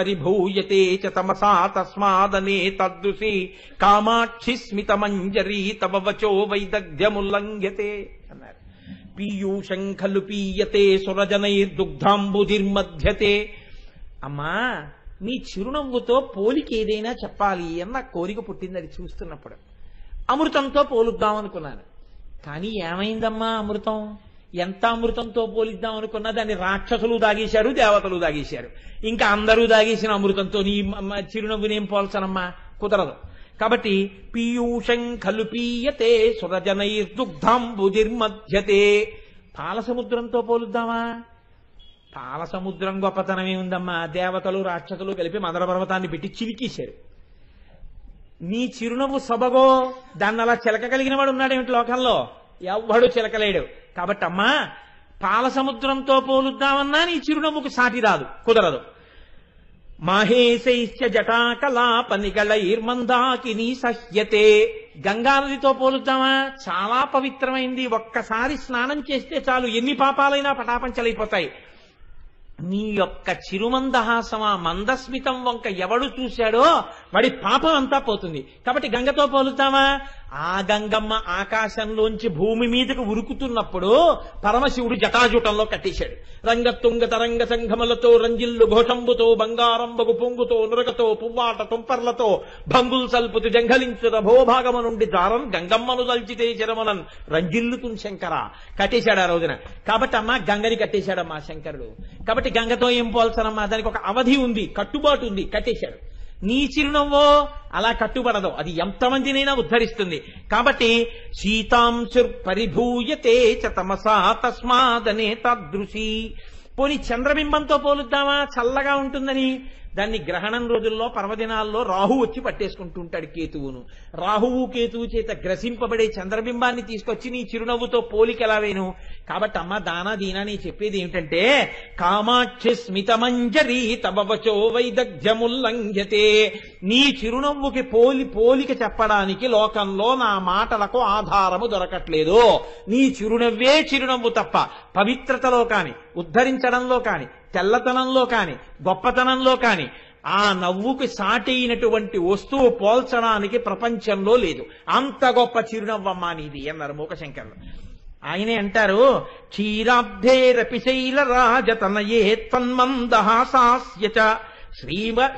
పరిభూయతే చ తమసా తస్మాదనే తదృశి కామాక్షి స్మిత మంజరీ తవ వచో వైదగ్ధ్యముల్లంఘ్యతే అన్నారు. పీయూషం ఖలు పీయతే సురజనైర్దుగ్ధాంబుధిర్మధ్యతే. అమ్మా, నీ చిరునవ్వుతో పోలిక ఏదైనా చెప్పాలి అన్న కోరిక పుట్టింది. అది చూస్తున్నప్పుడు అమృతంతో పోలుద్దాం అనుకున్నాను. కానీ ఏమైందమ్మా అమృతం? ఎంత అమృతంతో పోలిద్దాం అనుకున్నా దాన్ని రాక్షసులు దాగేశారు, దేవతలు దాగేశారు. ఇంకా అందరూ దాగేసిన అమృతంతో నీ చిరునవ్వునేం పోల్చనమ్మా? కుదరదు. కాబట్టి పీయూషం ఖలు పీయతే సురజనైర్దుగ్ధాంబుధిర్మధ్యతే. పాలసముద్రంతో పోలుద్దామా? పాలసముద్రం గొప్పతనమే ఉందమ్మా. దేవతలు రాక్షసులు కలిపి మందర పర్వతాన్ని పెట్టి చిలికేశారు. నీ చిరునవ్వు సొబగో దాన్ని అలా చిలకగలిగిన వాడు ఉన్నాడేమిటి లోకంలో? ఎవ్వడు చిలకలేడు. కాబట్టి అమ్మా, పాలసముద్రంతో పోలుద్దామన్నా నీ చిరునవ్వుకు సాటి రాదు, కుదరదు. మాహేశైశ్చ జటాకలాపనిగళైర్మందాకినీ సహ్యతే. గంగానదితో పోలుద్దామా? చాలా పవిత్రమైంది. ఒక్కసారి స్నానం చేస్తే చాలు ఎన్ని పాపాలైనా పటాపంచలైపోతాయి. నీ యొక్క చిరుమందహాసం, ఆ మందస్మితం వంక ఎవడు చూశాడో వాడి పాపం అంతా పోతుంది. కాబట్టి గంగతో పోలుతామా? ఆ గంగమ్మ ఆకాశంలోంచి భూమి మీదకు ఉరుకుతున్నప్పుడు పరమశివుడు జటాజూటంలో కట్టేశాడు. రంగతుంగ తరంగ సంఘములతో రంజిల్లు ఘోషంబుతో బంగారంబగు పొంగుతో నురగతో పువ్వాట తుంపర్లతో భంగుల్ సల్పుతు జంఘలించు రభోభాగము నుండి దారం గంగమ్మను దల్చితే చిరమనన్ రంజిల్లుతున్ శంకర కట్టేశాడు ఆ రోజున. కాబట్టి అమ్మ గంగని కట్టేశాడమ్మా శంకరుడు. కాబట్టి గంగతో ఏం పోల్చనమ్మా? దానికి ఒక అవధి ఉంది, కట్టుబాటు ఉంది, కట్టేశాడు. నీ చిరునవ్వో అలా కట్టుబడదు, అది ఎంతమందినైనా ఉద్ధరిస్తుంది. కాబట్టి సీతాంశుర్ పరిభూయతే చ తమసా తస్మాదనే తదృశి. పోనీ చంద్రబింబంతో పోలుద్దామా? చల్లగా ఉంటుందని. దాన్ని గ్రహణం రోజుల్లో పర్వదినాల్లో రాహు వచ్చి పట్టేసుకుంటూ ఉంటాడు కేతువును. రాహువు కేతువు చేత గ్రసింపబడే చంద్రబింబాన్ని తీసుకొచ్చి నీ చిరునవ్వుతో పోలికెలా వేను? కాబట్టి అమ్మ దానా దీనా నీ చెప్పేది ఏమిటంటే, కామాక్షి స్మితమంజరీ తవ వచో వైదగ్ధ్యముల్లంఘ్యతే. నీ చిరునవ్వుకి పోలిక చెప్పడానికి లోకంలో నా మాటలకు ఆధారము దొరకట్లేదు. నీ చిరునవ్వే చిరునవ్వు తప్ప పవిత్రతలో కాని, ఉద్ధరించడంలో కాని, తెల్లతనంలో కాని, గొప్పతనంలో కాని ఆ నవ్వుకి సాటైనటువంటి వస్తువు పోల్చడానికి ప్రపంచంలో లేదు. అంత గొప్ప చిరునవ్వమ్మా నీది అన్నారు మూకశంకరులు. ఆయనే అంటారు, క్షీరాబ్ధేరపి శైలరాజతనయే తన్మందహాసాస్య చ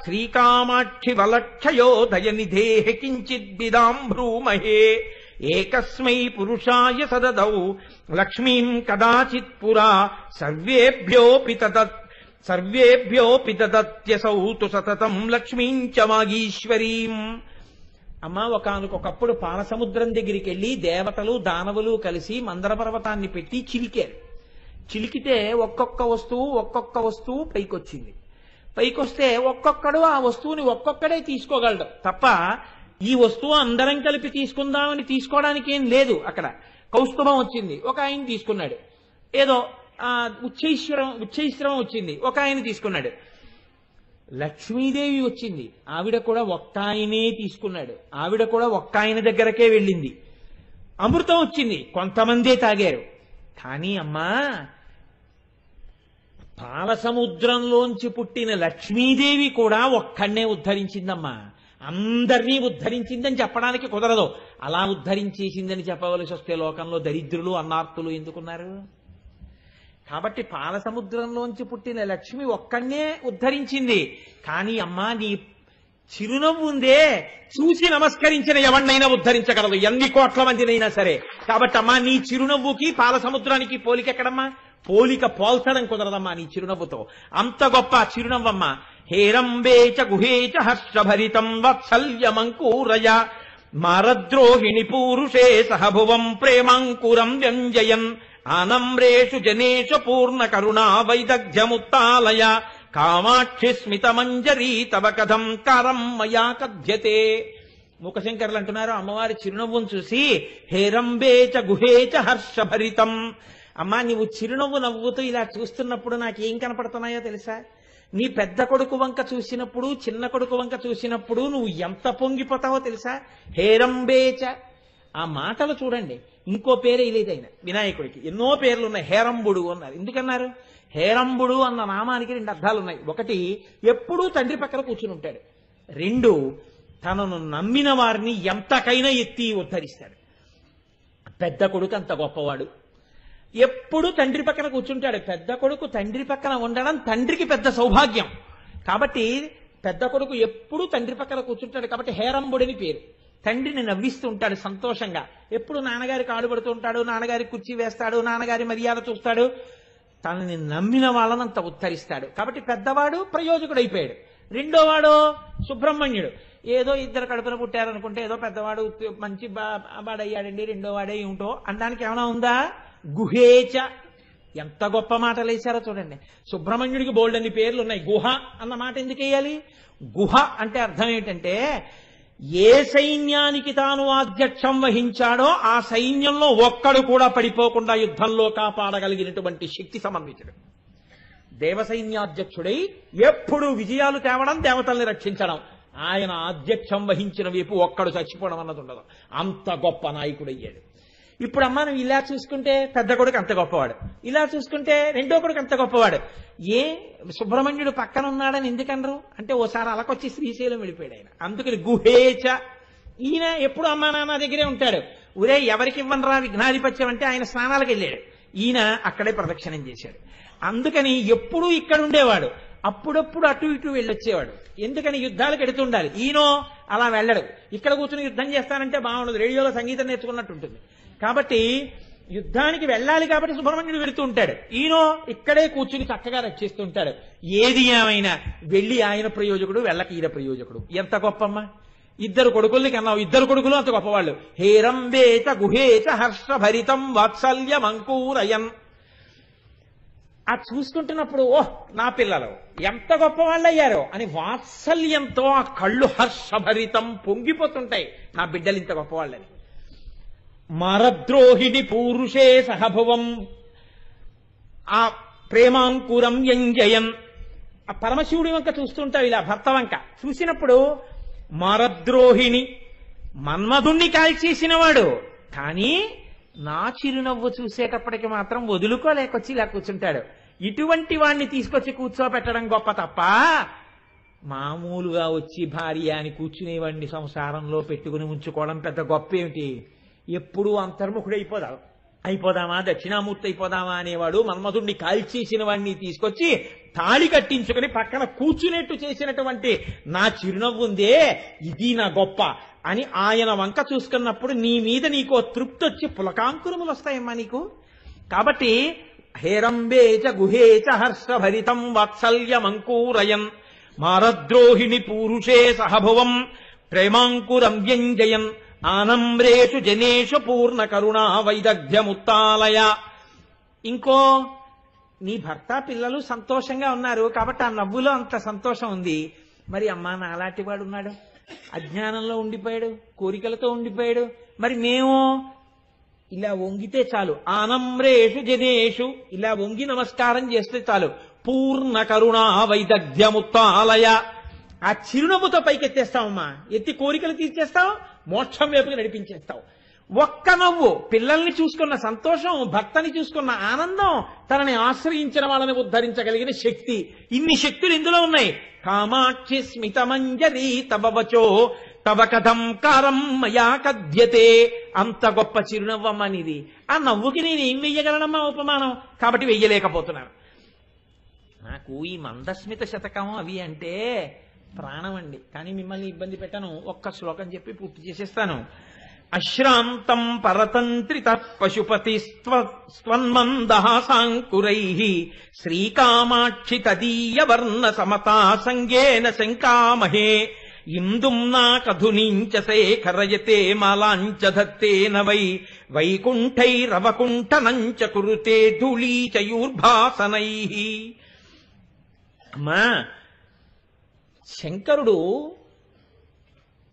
శ్రీకామాక్షి వలక్షయోదయ నిధేహ కించిద్విదాంభ్రూమహే ఏకస్మై పురుషాయ సదదౌ లక్ష్మీం కదాచిత్ పురా సర్వేభ్యోపి తదత్యసౌ తు సతతం లక్ష్మీం చ వాగీశ్వరీం. అమ్మ, ఒకనకొకప్పుడు పాలసముద్రం దగ్గరికి వెళ్లి దేవతలు దానవులు కలిసి మందర పర్వతాన్ని పెట్టి చిలికారు. చిలికితే ఒక్కొక్క వస్తువు పైకొచ్చింది. పైకొస్తే ఒక్కొక్కడు ఆ వస్తువుని ఒక్కొక్కడే తీసుకోగలడు తప్ప ఈ వస్తువు అందరం కలిపి తీసుకుందామని తీసుకోవడానికి ఏం లేదు. అక్కడ కౌస్తుభం వచ్చింది, ఒక ఆయన తీసుకున్నాడు. ఏదో ఉచ్చైశ్రవం వచ్చింది, ఒక ఆయన తీసుకున్నాడు. లక్ష్మీదేవి వచ్చింది, ఆవిడ కూడా ఒక్క ఆయనే తీసుకున్నాడు. ఆవిడ కూడా ఒక్క ఆయన దగ్గరకే వెళ్ళింది. అమృతం వచ్చింది, కొంతమందే తాగారు. కానీ అమ్మా, పాలసముద్రంలోంచి పుట్టిన లక్ష్మీదేవి కూడా ఒక్కడనే ఉద్ధరించిందమ్మా. అందరినీ ఉద్ధరించిందని చెప్పడానికి కుదరదు. అలా ఉద్ధరించేసిందని చెప్పవలసి వస్తే లోకంలో దరిద్రులు అన్నార్తులు ఎందుకున్నారు? కాబట్టి పాలసముద్రంలోంచి పుట్టిన లక్ష్మి ఒక్కడనే ఉద్ధరించింది. కానీ అమ్మా, నీ చిరునవ్వు ఉందే, చూసి నమస్కరించిన ఎవరినైనా ఉద్ధరించగలదు, ఎన్ని కోట్ల మందినైనా సరే. కాబట్టి అమ్మా, నీ చిరునవ్వుకి పాలసముద్రానికి పోలికెక్కడమ్మా? పోలిక పోల్చడం కుదరదమ్మా నీ చిరునవ్వుతో. అంత గొప్ప చిరునవ్వమ్మా. హేరంబేచ గుహేచ హర్షభరితం వత్సల్యమంకూరయ మారద్రోహిణి పూరుషే సహభువం ప్రేమాంకురం వ్యంజయన్ ఆనమ్రేషు జనేషు పూర్ణ కరుణా వైదగ్ధ్యముత్తాలయ కామాక్షి స్మితమంజరీ తవ కథం కారం మయా కథ్యతే. మూకశంకరులు అంటున్నారు, అమ్మవారి చిరునవ్వును చూసి హేరంబేచ గుహేచ హర్షభరితం. అమ్మా, నీవు చిరునవ్వు నవ్వుతూ ఇలా చూస్తున్నప్పుడు నాకేం కనపడుతున్నాయో తెలుసా? నీ పెద్ద కొడుకు వంక చూసినప్పుడు, చిన్న కొడుకు వంక చూసినప్పుడు నువ్వు ఎంత పొంగిపోతావో తెలుసా? హేరంబేచ. ఆ మాటలు చూడండి. ఇంకో పేరే లేదైనా వినాయకుడికి ఎన్నో పేర్లు ఉన్నాయి. హేరంబుడు అన్నారు. ఎందుకన్నారు? హేరంబుడు అన్న నామానికి 2 అర్థాలు ఉన్నాయి. ఒకటి, ఎప్పుడూ తండ్రి పక్కన కూర్చుని ఉంటాడు. 2, తనను నమ్మిన వారిని ఎంతకైనా ఎత్తి ఉద్ధరిస్తాడు. పెద్ద కొడుకు అంత గొప్పవాడు, ఎప్పుడు తండ్రి పక్కన కూర్చుంటాడు. పెద్ద కొడుకు తండ్రి పక్కన ఉండడం తండ్రికి పెద్ద సౌభాగ్యం. కాబట్టి పెద్ద కొడుకు ఎప్పుడు తండ్రి పక్కన కూర్చుంటాడు. కాబట్టి హేరంబుడిని పేరు. తండ్రిని నవ్విస్తూ ఉంటాడు సంతోషంగా. ఎప్పుడు నాన్నగారికి ఆడుపడుతూ ఉంటాడు, నాన్నగారికి కుర్చీ వేస్తాడు, నాన్నగారి మర్యాద చూస్తాడు, తనని నమ్మిన వాళ్ళనంత ఉత్తరిస్తాడు. కాబట్టి పెద్దవాడు ప్రయోజకుడు అయిపోయాడు. రెండోవాడు సుబ్రహ్మణ్యుడు. ఏదో 2 కడుపున పుట్టారనుకుంటే ఏదో పెద్దవాడు మంచి బాడయ్యాడండి, రెండోవాడే ఏమిటో అనడానికి ఏమైనా ఉందా? గుహేచ, ఎంత గొప్ప మాటలు వేశారో చూడండి. సుబ్రహ్మణ్యుడికి బోల్డన్ని పేర్లు ఉన్నాయి. గుహ అన్న మాట ఎందుకు వేయాలి? గుహ అంటే అర్థం ఏంటంటే, ఏ సైన్యానికి తాను ఆధ్యక్షం వహించాడో ఆ సైన్యంలో ఒక్కడు కూడా పడిపోకుండా యుద్ధంలో కాపాడగలిగినటువంటి శక్తి సమన్వితుడు. దేవసైన్యాధ్యక్షుడై ఎప్పుడు విజయాలు తేవడం, దేవతల్ని రక్షించడం. ఆయన ఆధ్యక్షం వహించిన వైపు ఒక్కడు చచ్చిపోవడం అన్నది ఉండదు. అంత గొప్ప నాయకుడయ్యాడు. ఇప్పుడు అమ్మ నువ్వు ఇలా చూసుకుంటే పెద్ద కొడుకు అంత గొప్పవాడు, ఇలా చూసుకుంటే రెండో కొడుకు అంత గొప్పవాడు. ఏ సుబ్రహ్మణ్యుడు పక్కన ఉన్నాడని ఎందుకనరు అంటే, ఓసారి అలకొచ్చి శ్రీశైలం వెళ్ళిపోయాడు ఆయన. అందుకని గుహేచ. ఈయన ఎప్పుడు అమ్మా నాన్న దగ్గరే ఉంటాడు. ఊరే ఎవరికి ఇవ్వనరా విఘ్నాధిపత్యం అంటే ఆయన స్నానాలకు వెళ్ళాడు, ఈయన అక్కడే ప్రదక్షిణం చేశాడు. అందుకని ఎప్పుడూ ఇక్కడ ఉండేవాడు, అప్పుడప్పుడు అటు ఇటు వెళ్ళొచ్చేవాడు. ఎందుకని యుద్ధాలకు ఎడుతుండాలి. ఈయనో అలా వెళ్ళడు, ఇక్కడ కూర్చుని యుద్ధం చేస్తానంటే బాగుండదు, రేడియోలో సంగీతం నేర్చుకున్నట్టు ఉంటుంది. కాబట్టి యుద్ధానికి వెళ్ళాలి కాబట్టి సుబ్రహ్మణ్యుడు వెళుతూ ఉంటాడు, ఈయనో ఇక్కడే కూర్చుని చక్కగా రక్షిస్తూ ఉంటాడు. ఏది ఏమైనా వెళ్ళి ఆయన ప్రయోజకుడు, వెళ్ళక ఈయన ప్రయోజకుడు. ఎంత గొప్పమ్మా! 2 కొడుకుల్ని కన్నావు, 2 కొడుకులు అంత గొప్పవాళ్ళు. హేరంబేచ గుహేచ హర్షభరితం వాత్సల్యమంకూరయన్. ఆ చూసుకుంటున్నప్పుడు ఓహ్ నా పిల్లలు ఎంత గొప్పవాళ్ళు అయ్యారో అని వాత్సల్యంతో ఆ కళ్ళు హర్షభరితం పొంగిపోతుంటాయి, నా బిడ్డలు ఇంత గొప్పవాళ్ళని. మరద్రోహిణి పూరుషే సహభువం ఆ ప్రేమాంకురం యంజయన్. ఆ పరమశివుడి వంక చూస్తుంటావు, ఇలా భర్త వంక చూసినప్పుడు మరద్రోహిణి, మన్మధుణ్ణి కాల్చేసినవాడు, కానీ నా చిరునవ్వు చూసేటప్పటికి మాత్రం వదులుకోలేకొచ్చి ఇలా కూర్చుంటాడు. ఇటువంటి వాణ్ణి తీసుకొచ్చి కూర్చోబెట్టడం గొప్ప తప్ప మామూలుగా వచ్చి భార్య అని కూర్చునేవాడిని సంసారంలో పెట్టుకుని ఉంచుకోవడం పెద్ద గొప్ప ఏమిటి? ఎప్పుడూ అయిపోదామా దక్షిణామూర్తి అయిపోదామా అనేవాడు మన్మధుణ్ణి కాల్చేసిన వాడిని తీసుకొచ్చి తాళి కట్టించుకుని పక్కన కూర్చునేట్టు చేసినటువంటి నా చిరునవ్వు ఉందే, ఇది నా గొప్ప అని ఆయన వంక చూసుకున్నప్పుడు నీ మీద నీకో తృప్తి వచ్చి పులకాంకురములు వస్తాయమ్మా నీకు. కాబట్టి హేరంబేచ గుహేచ హర్షభరితం వాత్సల్యమంకూరయన్ మారద్రోహిణి పూరుషే సహభువం ప్రేమాంకురం వ్యంజయన్ ఆనమ్రేషు జనేషు పూర్ణ కరుణా వైదగ్ధ్యముత్తాలయ. ఇంకో నీ భర్త పిల్లలు సంతోషంగా ఉన్నారు కాబట్టి ఆ నవ్వులో అంత సంతోషం ఉంది. మరి అమ్మా నాలాంటి వాడు ఉన్నాడు, అజ్ఞానంలో ఉండిపోయాడు, కోరికలతో ఉండిపోయాడు. మరి మేము ఇలా వంగితే చాలు, ఆనమ్రేషు జనేషు ఇలా వంగి నమస్కారం చేస్తే చాలు, పూర్ణ కరుణా వైదగ్ధ్యముత్తాలయ. ఆ చిరునవ్వుతో పైకెత్తేస్తావమ్మా, ఎత్తి కోరికలు తీర్చేస్తావు, మోక్షం వైపుకి నడిపించేస్తావు. ఒక్క నవ్వు, పిల్లల్ని చూసుకున్న సంతోషం, భక్తని చూసుకున్న ఆనందం, తనని ఆశ్రయించిన వాళ్ళని ఉద్ధరించగలిగిన శక్తి, ఇన్ని శక్తులు ఇందులో ఉన్నాయి. కామాక్షి స్మితమంజరి తవవచో తవ కథం కారం మయా కథ్యతే. అంత గొప్ప చిరునవ్వమ్మ నీది. ఆ నవ్వుకి నేను ఏం వెయ్యగలనమ్మా ఉపమానం? కాబట్టి వెయ్యలేకపోతున్నాను. నాకు ఈ మందస్మిత శతకం అవి అంటే ప్రాణం అండి, కానీ మిమ్మల్ని ఇబ్బంది పెట్టను. ఒక్క శ్లోకం చెప్పి పూర్తి చేసేస్తాను. అశ్రాంతం పరతంత్రిత పశుపతి స్వన్మందహాసాంకురై శ్రీకామాక్షి తదీయ వర్ణ సమతా సంగేన శంకామహే ఇందుం నాకధునీంచ శేఖరయతే మాలాంచ ధత్తేన వై వైకుంఠైరవకుంఠనంచ కురుతే ధూళీచయూర్భాసనై. అమ్మా శంకరుడు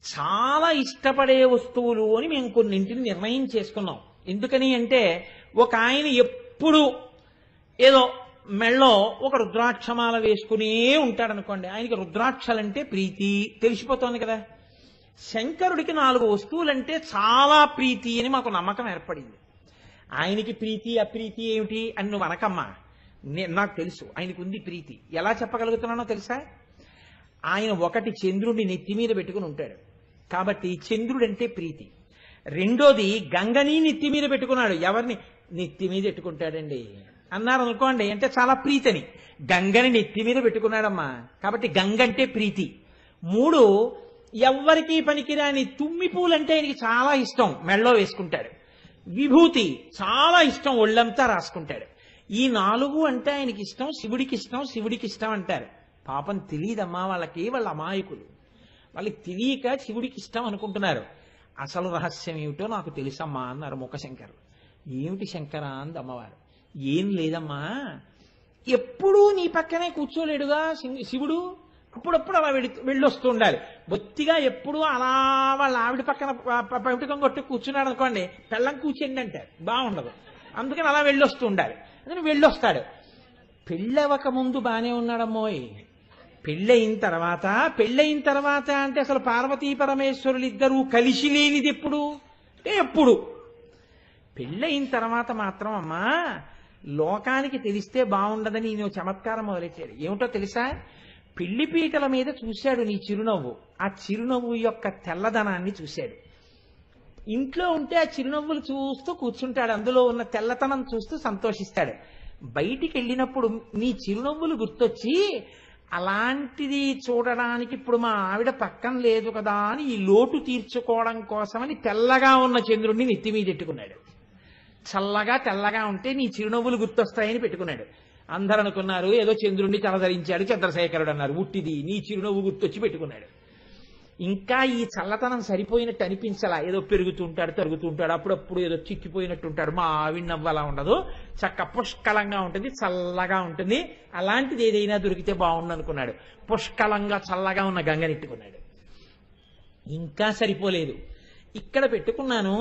చాలా ఇష్టపడే వస్తువులు అని మేము కొన్నింటిని నిర్ణయం చేసుకున్నాం. ఎందుకని అంటే, ఒక ఆయన ఎప్పుడు ఏదో మెళ్ళో ఒక రుద్రాక్షమాల వేసుకునే ఉంటాడనుకోండి, ఆయనకి రుద్రాక్షలంటే ప్రీతి తెలిసిపోతోంది కదా. శంకరుడికి 4 వస్తువులంటే చాలా ప్రీతి అని మాకు నమ్మకం ఏర్పడింది. ఆయనకి ప్రీతి అప్రీతి ఏమిటి అని నువ్వు అనకమ్మా, నాకు తెలుసు ఆయనకు ఉంది ప్రీతి. ఎలా చెప్పగలుగుతున్నానో తెలుసా? ఆయన ఒకటి చంద్రుడిని నెత్తి మీద పెట్టుకుని ఉంటాడు కాబట్టి చంద్రుడంటే ప్రీతి. రెండోది గంగని నెత్తి మీద పెట్టుకున్నాడు. ఎవరిని నెత్తి మీద పెట్టుకుంటాడండి అన్నారు అనుకోండి అంటే చాలా ప్రీతని. గంగని నెత్తి మీద పెట్టుకున్నాడమ్మా కాబట్టి గంగ అంటే ప్రీతి. మూడు, ఎవ్వరికీ పనికిరాని తుమ్మి పూలంటే ఆయనకి చాలా ఇష్టం, మెళ్ళో వేసుకుంటాడు. విభూతి చాలా ఇష్టం, ఒళ్ళంతా రాసుకుంటాడు. ఈ నాలుగు అంటే ఆయనకి ఇష్టం, శివుడికి ఇష్టం, శివుడికి ఇష్టం అంటారు. పాపం తెలియదమ్మా వాళ్ళకి, వాళ్ళ అమాయకులు. వాళ్ళకి తెలియక శివుడికి ఇష్టం అనుకుంటున్నారు. అసలు రహస్యం ఏమిటో నాకు తెలుసమ్మా అన్నారు ముఖశంకరు. ఏమిటి శంకర అంది అమ్మవారు. ఏం లేదమ్మా, ఎప్పుడూ నీ పక్కనే కూర్చోలేడుగా శివుడు, అప్పుడప్పుడు అలా వెళ్ళొస్తూ ఉండాలి. బొత్తిగా ఎప్పుడు అలా వాళ్ళ ఆవిడ పక్కన పవిటకం కొట్టి కూర్చున్నాడు అనుకోండి, పెళ్ళం కూర్చోండి అంటారు, బాగుండదు. అందుకని అలా వెళ్ళొస్తూ ఉండాలి. అందుకని వెళ్ళొస్తాడు. పెళ్ళవక ముందు బానే ఉన్నాడమ్మోయ్. పెళ్ళయిన తర్వాత అంటే అసలు పార్వతీ పరమేశ్వరులు ఇద్దరూ కలిసి లేనిది ఎప్పుడు అంటే ఎప్పుడు పెళ్ళయిన తర్వాత మాత్రం అమ్మా లోకానికి తెలిస్తే బాగుండదని నేను చమత్కారం మొదలెట్టాడు. ఏమిటో తెలుసా? పెళ్లిపీటల మీద చూశాడు నీ చిరునవ్వు. ఆ చిరునవ్వు యొక్క తెల్లదనాన్ని చూశాడు. ఇంట్లో ఉంటే ఆ చిరునవ్వులు చూస్తూ కూర్చుంటాడు, అందులో ఉన్న తెల్లతనం చూస్తూ సంతోషిస్తాడు. బయటికి వెళ్ళినప్పుడు నీ చిరునవ్వులు గుర్తొచ్చి అలాంటిది చూడడానికి ఇప్పుడు మా ఆవిడ పక్కన లేదు కదా అని ఈ లోటు తీర్చుకోవడం కోసమని తెల్లగా ఉన్న చంద్రుడిని నెత్తి మీద పెట్టుకున్నాడు. చల్లగా తెల్లగా ఉంటే నీ చిరునవ్వులు గుర్తొస్తాయని పెట్టుకున్నాడు. అందరూ అనుకున్నారు ఏదో చంద్రుడిని తలధరించాడు చంద్రశేఖరుడు అన్నారు. ఉట్టిది, నీ చిరునవ్వు గుర్తొచ్చి పెట్టుకున్నాడు. ఇంకా ఈ చల్లతనం సరిపోయినట్టు అనిపించలా. ఏదో పెరుగుతుంటాడు, తరుగుతుంటాడు, అప్పుడప్పుడు ఏదో చిక్కిపోయినట్టు ఉంటాడు. మా ఆవిడ నవ్వు అలా ఉండదు, చక్క పుష్కలంగా ఉంటుంది, చల్లగా ఉంటుంది. అలాంటిది ఏదైనా దొరికితే బాగుండు అనుకున్నాడు. పుష్కలంగా చల్లగా ఉన్న గంగనెట్టుకున్నాడు. ఇంకా సరిపోలేదు, ఇక్కడ పెట్టుకున్నాను,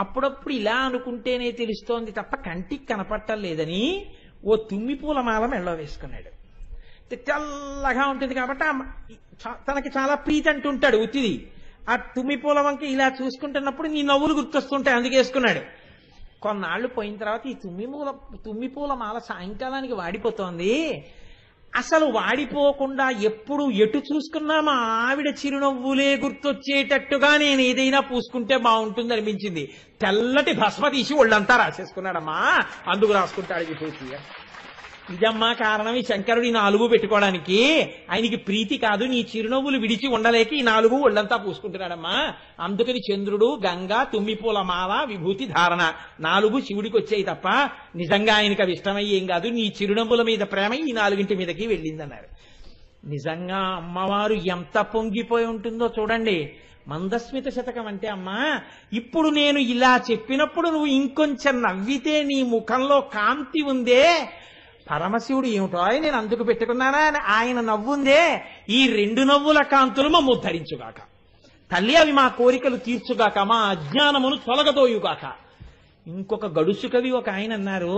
అప్పుడప్పుడు ఇలా అనుకుంటేనే తెలుస్తోంది తప్ప కంటికి కనపట్టం లేదని ఓ తుమ్మి పూల మాల మెళ్ళో వేసుకున్నాడు. తెల్లగా ఉంటుంది కాబట్టి తనకి చాలా ప్రీతి అంటుంటాడు ఉత్తిది. ఆ తుమ్మి పూల వంక ఇలా చూసుకుంటున్నప్పుడు నీ నవ్వులు గుర్తొస్తుంటాయి, అందుకే వేసుకున్నాడు. కొన్నాళ్ళు పోయిన తర్వాత ఈ తుమ్మి పూల మాల సాయంకాలానికి వాడిపోతోంది. అసలు వాడిపోకుండా ఎప్పుడు ఎటు చూసుకున్నా మా ఆవిడ చిరునవ్వులే గుర్తొచ్చేటట్టుగా నేను ఏదైనా పూసుకుంటే బాగుంటుంది అనిపించింది. తెల్లటి భస్మ తీసి ఒళ్ళంతా రాసేసుకున్నాడమ్మా. అందుకు రాసుకుంటాడు విభూతి. ఇదమ్మా కారణం ఈ శంకరుడు ఈ నాలుగు పెట్టుకోవడానికి. ఆయనకి ప్రీతి కాదు, నీ చిరునవ్వులు విడిచి ఉండలేక ఈ నాలుగు ఒళ్ళంతా పూసుకుంటున్నాడమ్మా. అందుకని చంద్రుడు, గంగ, తుమ్మిపూల మాల, విభూతి ధారణ నాలుగు శివుడికి వచ్చాయి తప్ప నిజంగా ఆయనకి అవి ఇష్టమయ్యేం కాదు. నీ చిరునవ్వుల మీద ప్రేమ ఈ నాలుగింటి మీదకి వెళ్ళిందన్నారు. నిజంగా అమ్మవారు ఎంత పొంగిపోయి ఉంటుందో చూడండి. మందస్మిత శతకం అంటే అమ్మా, ఇప్పుడు నేను ఇలా చెప్పినప్పుడు నువ్వు ఇంకొంచెం నవ్వితే నీ ముఖంలో కాంతి ఉందే, పరమశివుడు ఏమిటో నేను అందుకు పెట్టుకున్నానా అని ఆయన నవ్వుందే, ఈ రెండు నవ్వుల కాంతులు మమ్ము ఉద్ధరించుగాక తల్లి, అవి మా కోరికలు తీర్చుగాక, మా అజ్ఞానమును తొలగదోయుగాక. ఇంకొక గడుసు కవి ఒక ఆయన అన్నారు,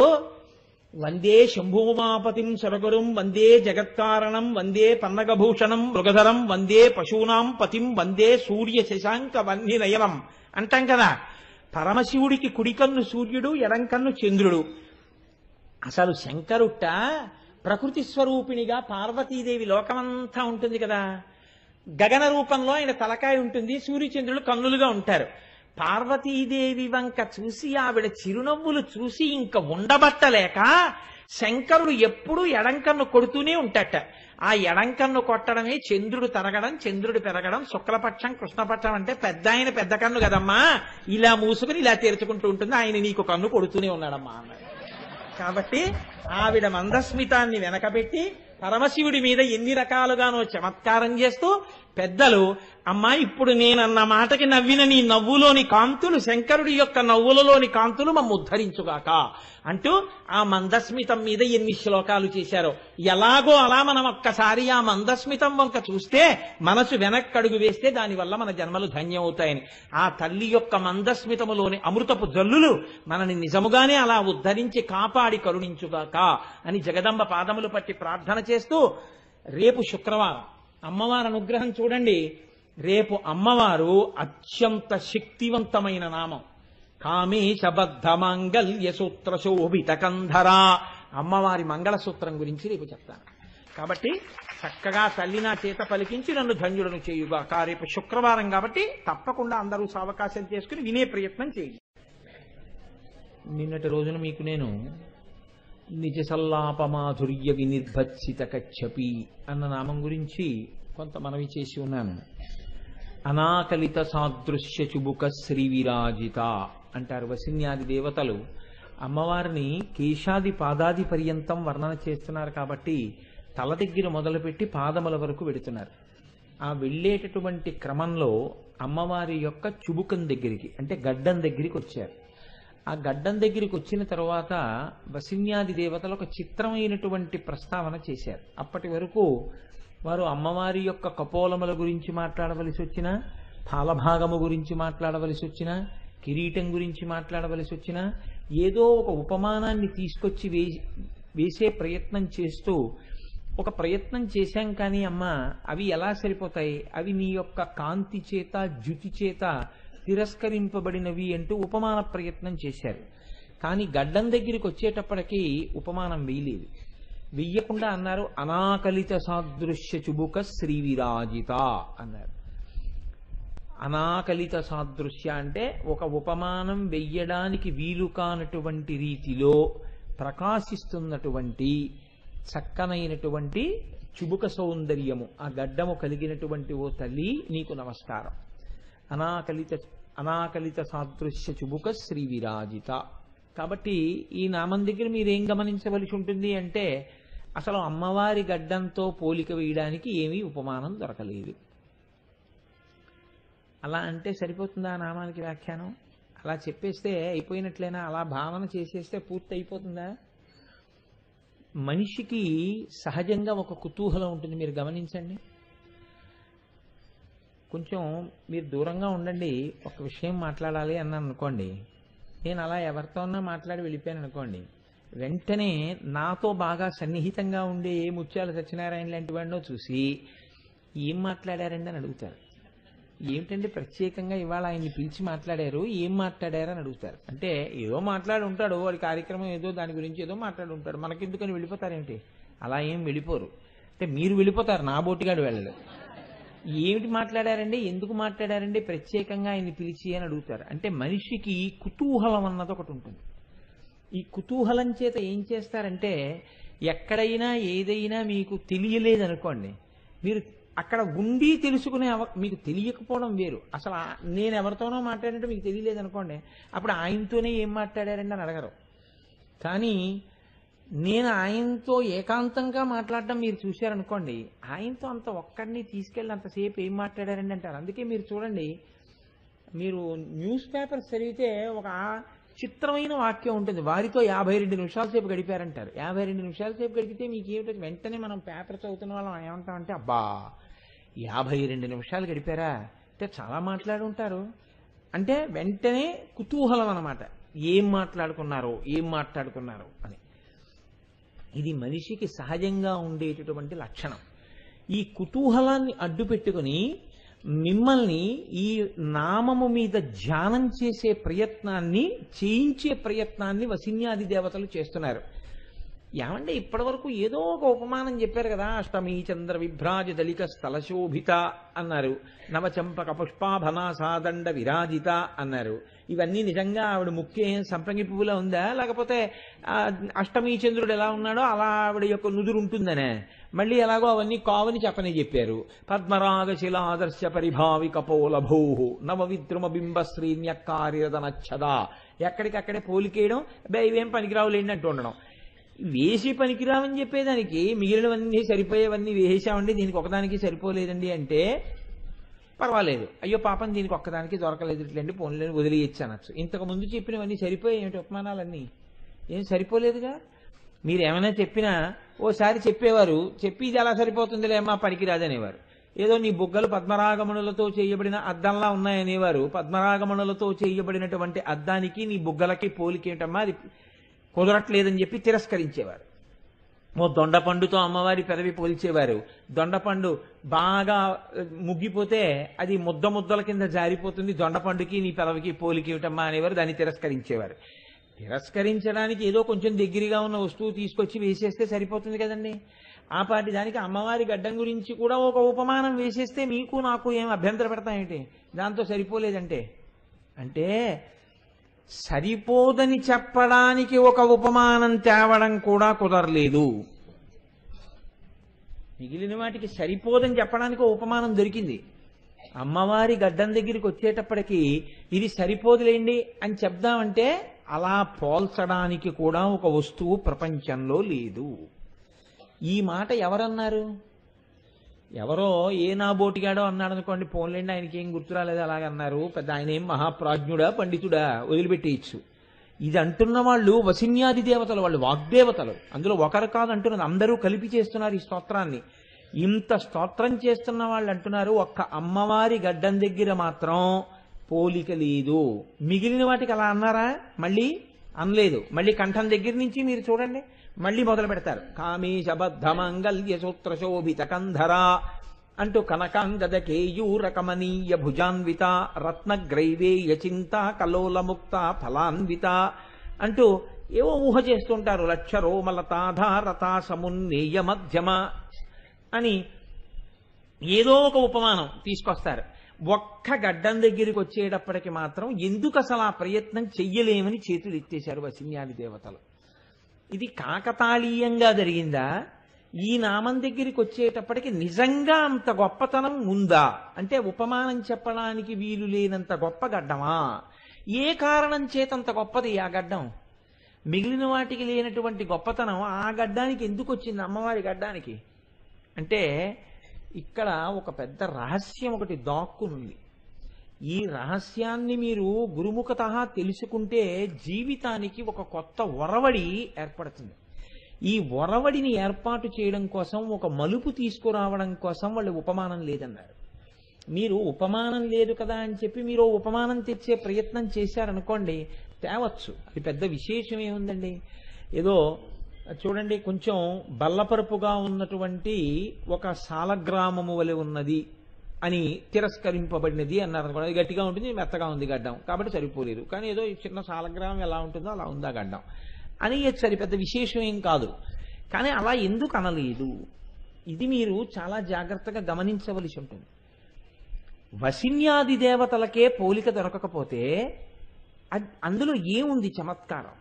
వందే శంభూమాపతిం శరగురుం వందే జగత్కారణం వందే పన్నగభూషణం మృగధరం వందే పశూనాం పతిం వందే సూర్య శశాంక వన్య నయనం అంటాం కదా. పరమశివుడికి కుడికన్ను సూర్యుడు, ఎడంకన్ను చంద్రుడు. అసలు శంకరుట్ట ప్రకృతి స్వరూపిణిగా పార్వతీదేవి లోకమంతా ఉంటుంది కదా. గగన రూపంలో ఆయన తలకాయ ఉంటుంది, సూర్యచంద్రులు కన్నులుగా ఉంటారు. పార్వతీదేవి వంక చూసి ఆవిడ చిరునవ్వులు చూసి ఇంక ఉండబట్టలేక శంకరుడు ఎప్పుడూ ఎడంకన్ను కొడుతూనే ఉంటాట. ఆ ఎడంకన్ను కొట్టడమే చంద్రుడు తరగడం, చంద్రుడు పెరగడం. శుక్లపక్షం కృష్ణపక్షం అంటే పెద్ద ఆయన పెద్ద కన్ను కదమ్మా, ఇలా మూసుకుని ఇలా తెరుచుకుంటూ ఉంటుంది. ఆయన నీకు కన్ను కొడుతూనే ఉన్నాడమ్మా అన్నాడు. కాబట్టి ఆవిడ మందస్మితాన్ని వెనకబెట్టి పరమశివుడి మీద ఎన్ని రకాలుగానో చమత్కారం చేస్తూ పెద్దలు, అమ్మా ఇప్పుడు నేనన్న మాటకి నవ్విన నీ నవ్వులోని కాంతులు శంకరుడి యొక్క నవ్వులలోని కాంతులు మమ్ము ఉద్ధరించుగాక అంటూ ఆ మందస్మితం మీద ఎన్ని శ్లోకాలు చేశారో. ఎలాగో అలా మనం ఒక్కసారి ఆ మందస్మితం వంక చూస్తే, మనసు వెనక్కడుగు వేస్తే దానివల్ల మన జన్మలు ధన్యమవుతాయని ఆ తల్లి యొక్క మందస్మితములోని అమృతపు జల్లులు మనని నిజముగానే అలా ఉద్ధరించి కాపాడి కరుణించుగాక అని జగదంబ పాదములు పట్టి ప్రార్థన చేస్తూ, రేపు శుక్రవారం అమ్మవారి అనుగ్రహం చూడండి. రేపు అమ్మవారు అత్యంత శక్తివంతమైన నామం. కామేశబద్ధ మాంగళ్య సూత్ర శోభిత కంధర అమ్మవారి మంగళసూత్రం గురించి రేపు చెప్తాను. కాబట్టి చక్కగా తల్లి నా చేత పలికించి నన్ను ధన్యుడను చేయుగాక. రేపు శుక్రవారం కాబట్టి తప్పకుండా అందరూ సావకాశం చేసుకుని వినే ప్రయత్నం చేయండి. నిన్నటి రోజున మీకు నేను నిజ సల్లాపమాధుర్య వినిర్భత్సిత కచ్చపి అన్న నామం గురించి కొంత మనవి చేసి ఉన్నాను. అనాకలిత సాదృశ్య చుబుక శ్రీ విరాజిత అంటారు వసిన్యాది దేవతలు. అమ్మవారిని కేశాది పాదాది పర్యంతం వర్ణన చేస్తున్నారు కాబట్టి తల దగ్గర మొదలుపెట్టి పాదముల వరకు వెడుతున్నారు. ఆ వెళ్ళేటటువంటి క్రమంలో అమ్మవారి యొక్క చుబుకం దగ్గరికి అంటే గడ్డం దగ్గరికి వచ్చారు. ఆ గడ్డం దగ్గరికి వచ్చిన తర్వాత వసిన్యాది దేవతలు ఒక చిత్రమైనటువంటి ప్రస్తావన చేశారు. అప్పటి వరకు వారు అమ్మవారి యొక్క కపోలముల గురించి మాట్లాడవలసి వచ్చినా, పాలభాగము గురించి మాట్లాడవలసి వచ్చినా, కిరీటం గురించి మాట్లాడవలసి వచ్చినా ఏదో ఒక ఉపమానాన్ని తీసుకొచ్చి వేసే ప్రయత్నం చేస్తూ ఒక ప్రయత్నం చేశాం. కానీ అమ్మ అవి ఎలా సరిపోతాయి, అవి నీ యొక్క కాంతి చేత జ్యుతి చేత తిరస్కరింపబడినవి అంటూ ఉపమాన ప్రయత్నం చేశారు. కానీ గడ్డం దగ్గరికి వచ్చేటప్పటికీ ఉపమానం వేయలేదు. వెయ్యకుండా అన్నారు అనాకలిత సాదృశ్య చుబుక శ్రీ విరాజిత అన్నారు. అనాకలిత సాదృశ్య అంటే ఒక ఉపమానం వెయ్యడానికి వీలు కానటువంటి రీతిలో ప్రకాశిస్తున్నటువంటి చక్కనైనటువంటి చుబుక సౌందర్యము ఆ గడ్డము కలిగినటువంటి ఓ తల్లి నీకు నమస్కారం. అనాకలిత సాదృశ్య చుబుక శ్రీ విరాజిత. కాబట్టి ఈ నామం దగ్గర మీరేం గమనించవలసి ఉంటుంది అంటే అసలు అమ్మవారి గడ్డంతో పోలిక వేయడానికి ఏమీ ఉపమానం దొరకలేదు. అలా అంటే సరిపోతుందా ఆ నామానికి వ్యాఖ్యానం? అలా చెప్పేస్తే అయిపోయినట్లేనా? అలా భావన చేసేస్తే పూర్తి అయిపోతుందా? మనిషికి సహజంగా ఒక కుతూహలం ఉంటుంది. మీరు గమనించండి. కొంచెం మీరు దూరంగా ఉండండి. ఒక విషయం మాట్లాడాలి అన్నాను అనుకోండి, నేను అలా ఎవరితోన్నా మాట్లాడి వెళ్ళిపోయాను అనుకోండి, వెంటనే నాతో బాగా సన్నిహితంగా ఉండే ఏ ముత్యాల సత్యనారాయణ లాంటి వాడినో చూసి ఏం మాట్లాడారండి అని అడుగుతారు. ఏమిటండి ప్రత్యేకంగా ఇవాళ ఆయన్ని పిలిచి మాట్లాడారు, ఏం మాట్లాడారు అని అడుగుతారు. అంటే ఏదో మాట్లాడి ఉంటాడు, వాడి కార్యక్రమం ఏదో దాని గురించి ఏదో మాట్లాడి ఉంటాడు, మనకెందుకని వెళ్ళిపోతారేంటి? అలా ఏం వెళ్ళిపోరు. అంటే మీరు వెళ్ళిపోతారు, నా బోటిగాడు వెళ్ళడు. ఏమిటి మాట్లాడారండి, ఎందుకు మాట్లాడారండి ప్రత్యేకంగా ఆయన్ని పిలిచి అని అడుగుతారు. అంటే మనిషికి కుతూహలం అన్నది ఒకటి ఉంటుంది. ఈ కుతూహలం చేత ఏం చేస్తారంటే ఎక్కడైనా ఏదైనా మీకు తెలియలేదనుకోండి, మీరు అక్కడ ఉండి తెలుసుకునే మీకు తెలియకపోవడం వేరు. అసలు నేను ఎవరితోనో మాట్లాడినట్టు మీకు తెలియలేదనుకోండి, అప్పుడు ఆయనతోనే ఏం మాట్లాడారండి అని అడగరు. కానీ నేను ఆయనతో ఏకాంతంగా మాట్లాడడం మీరు చూశారనుకోండి, ఆయనతో అంత ఒక్కడిని తీసుకెళ్ళి అంతసేపు ఏం మాట్లాడారండి అంటారు. అందుకే మీరు చూడండి, మీరు న్యూస్ పేపర్స్ చదివితే ఒక చిత్రమైన వాక్యం ఉంటుంది, వారితో 52 నిమిషాల సేపు గడిపారంటారు. 52 నిమిషాల సేపు గడిపితే మీకు ఏమిటో వెంటనే మనం పేపర్ చదువుతున్న వాళ్ళం ఏమంటామంటే అబ్బా 52 నిమిషాలు గడిపారా అంటే చాలా మాట్లాడి ఉంటారు అంటే వెంటనే కుతూహలం అన్నమాట. ఏం మాట్లాడుకున్నారు అని. ఇది మనిషికి సహజంగా ఉండేటటువంటి లక్షణం. ఈ కుతూహలాన్ని అడ్డు పెట్టుకుని మిమ్మల్ని ఈ నామము మీద ధ్యానం చేసే ప్రయత్నాన్ని చేయించే ప్రయత్నాన్ని వసిన్యాది దేవతలు చేస్తున్నారు. ఏమంటే ఇప్పటి వరకు ఏదో ఒక ఉపమానం చెప్పారు కదా, అష్టమీ చంద్ర విభ్రాజ దళిక స్థలశోభిత అన్నారు, నవచంపక పుష్పాభనాసాదండ విరాజిత అన్నారు. ఇవన్నీ నిజంగా ఆవిడ ముఖ్య సంపంగి పువ్వులా ఉందా, లేకపోతే అష్టమీ చంద్రుడు ఎలా ఉన్నాడో అలా ఆవిడ యొక్క నుదురు ఉంటుందనే? మళ్ళీ ఎలాగో అవన్నీ కావని చెప్పని చెప్పారు. పద్మరాగ శిలాదర్శ పరిభావి కపోలభూ నవ విద్రుమ బింబ శ్రీన్యకార్యదనచ్చదా. ఎక్కడికక్కడే పోలికేయడం, ఇవేం పనికిరావులేండి అంటూ ఉండడం. వేసి పనికిరావని చెప్పేదానికి మిగిలినవన్నీ సరిపోయేవన్నీ వేసామండి, దీనికి ఒకదానికి సరిపోలేదండి అంటే పర్వాలేదు, అయ్యో పాపం దీనికి ఒక్కదానికి దొరకలేదు ఇట్లండి పోన్లేని వదిలేయచ్చు అనొచ్చు. ఇంతకు ముందు చెప్పినవన్నీ సరిపోయాయి ఏమిటి? ఉపమానాలన్నీ ఏం సరిపోలేదుగా. మీరు ఏమైనా చెప్పినా ఓసారి చెప్పేవారు, చెప్పి ఇది ఎలా సరిపోతుందిలేమా పనికిరాదనేవారు. ఏదో నీ బుగ్గలు పద్మరాగమణులతో చేయబడిన అద్దంలా ఉన్నాయనేవారు. పద్మరాగమణులతో చేయబడినటువంటి అద్దానికి నీ బుగ్గలకి పోలికేటమ్మా, అది కుదరట్లేదని చెప్పి తిరస్కరించేవారు. ఓ దొండపండుతో అమ్మవారి పెదవి పోల్చేవారు. దొండపండు బాగా ముగ్గిపోతే అది ముద్దల కింద జారిపోతుంది, దొండపండుకి నీ పెదవికి పోలికేమిటమ్మా అనేవారు, దాన్ని తిరస్కరించేవారు. తిరస్కరించడానికి ఏదో కొంచెం దగ్గరగా ఉన్న వస్తువు తీసుకొచ్చి వేసేస్తే సరిపోతుంది కదండి. ఆ పాటి దానికి అమ్మవారి గడ్డం గురించి కూడా ఒక ఉపమానం వేసేస్తే మీకు నాకు ఏం అభ్యంతర పెడతాయేంటి, దాంతో సరిపోలేదంటే. అంటే సరిపోదని చెప్పడానికి ఒక ఉపమానం తేవడం కూడా కుదరలేదు. మిగిలిన వాటికి సరిపోదని చెప్పడానికి ఒక ఉపమానం దొరికింది. అమ్మవారి గడ్డం దగ్గరికి వచ్చేటప్పటికి ఇది సరిపోదులేండి అని చెప్దామంటే అలా పోల్చడానికి కూడా ఒక వస్తువు ప్రపంచంలో లేదు. ఈ మాట ఎవరన్నారు? ఎవరో ఏ నాబోటిగాడో అన్నాడు అనుకోండి, పోన్లేండి ఆయనకి ఏం గుర్తురాలేదు అలాగన్నారు, పెద్ద ఆయన ఏం మహాప్రాజ్ఞుడా పండితుడా, వదిలిపెట్టేయచ్చు. ఇది అంటున్న వాళ్ళు వసిన్యాది దేవతలు, వాళ్ళు వాగ్దేవతలు. అందులో ఒకరు కాదు అంటున్నది, అందరూ కలిపి చేస్తున్నారు ఈ స్తోత్రాన్ని. ఇంత స్తోత్రం చేస్తున్న వాళ్ళు అంటున్నారు ఒక్క అమ్మవారి గడ్డం దగ్గర మాత్రం పోలిక లేదు. మిగిలిన వాటికి అలా అన్నారా? మళ్ళీ అనలేదు. మళ్ళీ కంఠం దగ్గర నుంచి మీరు చూడండి, మళ్ళీ మొదలు పెడతారు. కామేశబద్ధ మంగళ్య సూత్ర శోభిత కంధర అంటూ కనకాంగద కేయూర కమనీయ భుజాన్విత రత్నగ్రైవేయ చింత కలోలముక్త ఫలాన్విత అంటూ ఏవో ఊహ చేస్తుంటారు. లక్షరోమలతాధారత సమున్నేయ మధ్యమ అని ఏదో ఒక ఉపమానం తీసుకొస్తారు. ఒక్క గడ్డం దగ్గరికి వచ్చేటప్పటికి మాత్రం ఎందుకు అసలు ఆ ప్రయత్నం చెయ్యలేమని చేతులు ఎత్తేశారు వసిన్యాది దేవతలు. ఇది కాకతాళీయంగా జరిగిందా? ఈ నామం దగ్గరికి వచ్చేటప్పటికి నిజంగా అంత గొప్పతనం ఉందా అంటే ఉపమానం చెప్పడానికి వీలు లేనంత గొప్ప గడ్డమా? ఏ కారణం చేతంత గొప్పది ఆ గడ్డం? మిగిలిన వాటికి లేనటువంటి గొప్పతనం ఆ గడ్డానికి ఎందుకు వచ్చింది, అమ్మవారి గడ్డానికి? అంటే ఇక్కడ ఒక పెద్ద రహస్యం ఒకటి దాక్కునుంది. ఈ రహస్యాన్ని మీరు గురుముఖతః తెలుసుకుంటే జీవితానికి ఒక కొత్త ఒరవడి ఏర్పడుతుంది. ఈ ఒరవడిని ఏర్పాటు చేయడం కోసం, ఒక మలుపు తీసుకురావడం కోసం వాళ్ళు ఉపమానం లేదన్నారు. మీరు ఉపమానం లేదు కదా అని చెప్పి మీరు ఉపమానం తెచ్చే ప్రయత్నం చేశారనుకోండి, తేవచ్చు, అది పెద్ద విశేషం ఏముందండి. ఏదో చూడండి, కొంచెం బల్లపరుపుగా ఉన్నటువంటి ఒక సాలగ్రామము వలె ఉన్నది అని తిరస్కరింపబడినది అన్నారు. అది గట్టిగా ఉంటుంది, మెత్తగా ఉంది గడ్డం కాబట్టి సరిపోలేదు. కానీ ఏదో చిన్న సాలగ్రామం ఎలా ఉంటుందో అలా ఉందా గడ్డం అని సరి పెద్ద విశేషం ఏం కాదు. కానీ అలా ఎందుకు అనలేదు, ఇది మీరు చాలా జాగ్రత్తగా గమనించవలసి ఉంటుంది. వసిన్యాది దేవతలకే పోలిక దొరకకపోతే అందులో ఏముంది చమత్కారం?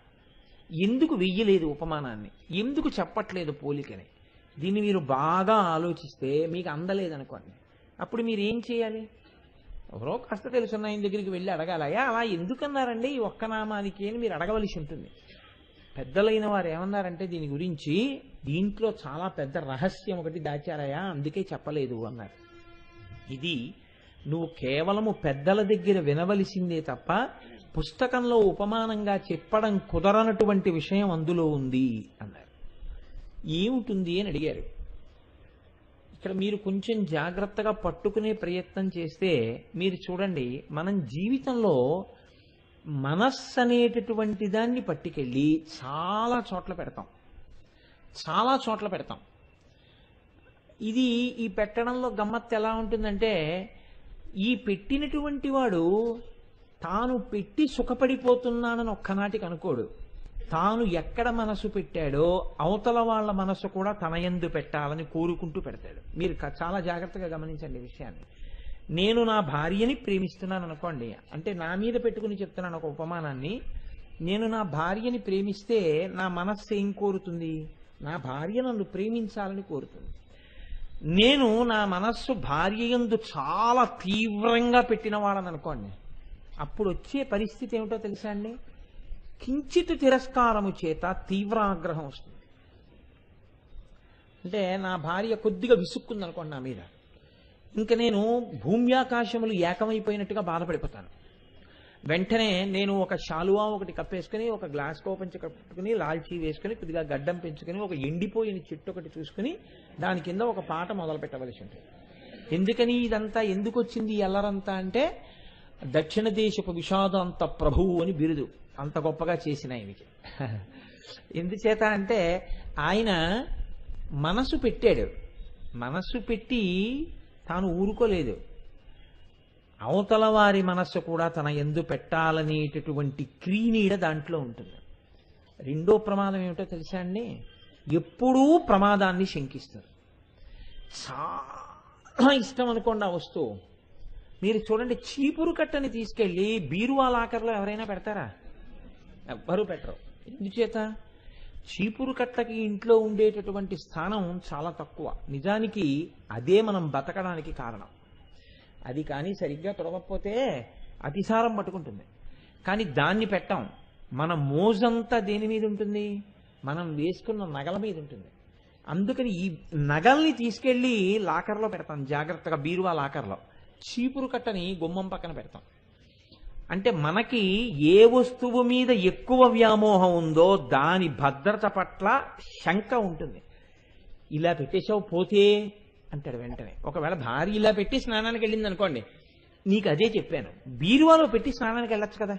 ఎందుకు వెయ్యలేదు ఉపమానాన్ని, ఎందుకు చెప్పట్లేదు పోలికని? దీన్ని మీరు బాగా ఆలోచిస్తే మీకు అందలేదనుకోండి, అప్పుడు మీరు ఏం చేయాలి? ఎవరో కాస్త తెలుసున్న ఆయన దగ్గరికి వెళ్ళి అడగాలయా అలా ఎందుకన్నారండి ఈ ఒక్క నామానికి అని మీరు అడగవలసి ఉంటుంది. పెద్దలైన వారు ఏమన్నారంటే దీని గురించి, దీంట్లో చాలా పెద్ద రహస్యం ఒకటి దాచారయా, అందుకే చెప్పలేదు అన్నారు. ఇది నువ్వు కేవలము పెద్దల దగ్గర వినవలసిందే తప్ప పుస్తకంలో ఉపమానంగా చెప్పడం కుదరనటువంటి విషయం అందులో ఉంది అన్నారు. ఏమిటుంది అని అడిగారు. ఇక్కడ మీరు కొంచెం జాగ్రత్తగా పట్టుకునే ప్రయత్నం చేస్తే మీరు చూడండి, మనం జీవితంలో మనస్సు అనేటటువంటి దాన్ని పట్టుకెళ్ళి చాలా చోట్ల పెడతాం, చాలా చోట్ల పెడతాం. ఇది ఈ పెట్టడంలో గమ్మత్తు ఎలా ఉంటుందంటే, ఈ పెట్టినటువంటి వాడు తాను పెట్టి సుఖపడిపోతున్నానని ఒక్కనాటికి అనుకోడు. తాను ఎక్కడ మనసు పెట్టాడో అవతల వాళ్ళ మనసు కూడా తన యందు పెట్టాలని కోరుకుంటూ పెడతాడు. మీరు చాలా జాగ్రత్తగా గమనించండి ఈ విషయాన్ని. నేను నా భార్యని ప్రేమిస్తున్నాను అనుకోండి, అంటే నా మీద పెట్టుకుని చెప్తున్నాను ఒక ఉపమానాన్ని. నేను నా భార్యని ప్రేమిస్తే నా మనస్సు ఏం కోరుతుంది? నా భార్య నన్ను ప్రేమించాలని కోరుతుంది. నేను నా మనస్సు భార్య యందు చాలా తీవ్రంగా పెట్టిన వాడని అనుకోండి, అప్పుడు వచ్చే పరిస్థితి ఏమిటో తెలుసా అండి? కించిత్ తిరస్కారము చేత తీవ్రాగ్రహం వస్తుంది. అంటే నా భార్య కొద్దిగా విసుక్కుంది అనుకోండి నా మీద, ఇంకా నేను భూమ్యాకాశములు ఏకమైపోయినట్టుగా బాధపడిపోతాను. వెంటనే నేను ఒక శాలువా ఒకటి కప్పేసుకుని, ఒక గ్లాస్ కోపంచి కప్పుకుని, లాల్చీ వేసుకుని, కొద్దిగా గడ్డం పెంచుకుని, ఒక ఎండిపోయిన చెట్టు ఒకటి చూసుకుని దాని కింద ఒక పాట మొదలు పెట్టవలసి ఉంటుంది. ఎందుకని ఇదంతా ఎందుకు వచ్చింది ఎల్లరంతా అంటే, దక్షిణ దేశపు విషాదాంత ప్రభువు అని బిరుదు అంత గొప్పగా చేసిన ఆయనకి. ఎందుచేత అంటే ఆయన మనసు పెట్టాడు, మనసు పెట్టి తాను ఊరుకోలేదు. అవతల వారి మనస్సు కూడా తన యందు పెట్టాలనేటటువంటి క్రీనీడ దాంట్లో ఉంటుంది. రెండో ప్రమాదం ఏమిటో తెలుసా అండి? ఎప్పుడూ ప్రమాదాన్ని శంకిస్తారు. చాలా ఇష్టం అనుకోండి ఆ వస్తువు. మీరు చూడండి, చీపురు కట్టని తీసుకెళ్ళి బీరువా లాకర్లో ఎవరైనా పెడతారా? ఎవ్వరూ పెట్టరు. ఎందుచేత? చీపురు కట్టకి ఇంట్లో ఉండేటటువంటి స్థానం చాలా తక్కువ. నిజానికి అదే మనం బతకడానికి కారణం. అది కానీ సరిగ్గా తొడవకపోతే అతిసారం పట్టుకుంటుంది. కానీ దాన్ని పెట్టాం. మన మోజంతా దేని మీద ఉంటుంది? మనం వేసుకున్న నగల మీద ఉంటుంది. అందుకని ఈ నగల్ని తీసుకెళ్లి లాకర్లో పెడతాం, జాగ్రత్తగా బీరువా లాకర్లో. చీపురు కట్టని గుమ్మం పక్కన పెడతాం. అంటే మనకి ఏ వస్తువు మీద ఎక్కువ వ్యామోహం ఉందో దాని భద్రత పట్ల శంక ఉంటుంది. ఇలా పెట్టేశావు పోతే అంటాడు వెంటనే. ఒకవేళ భార్య ఇలా పెట్టి స్నానానికి వెళ్ళింది అనుకోండి, నీకు అదే చెప్పాను, బీరువాలో పెట్టి స్నానానికి వెళ్ళొచ్చు కదా,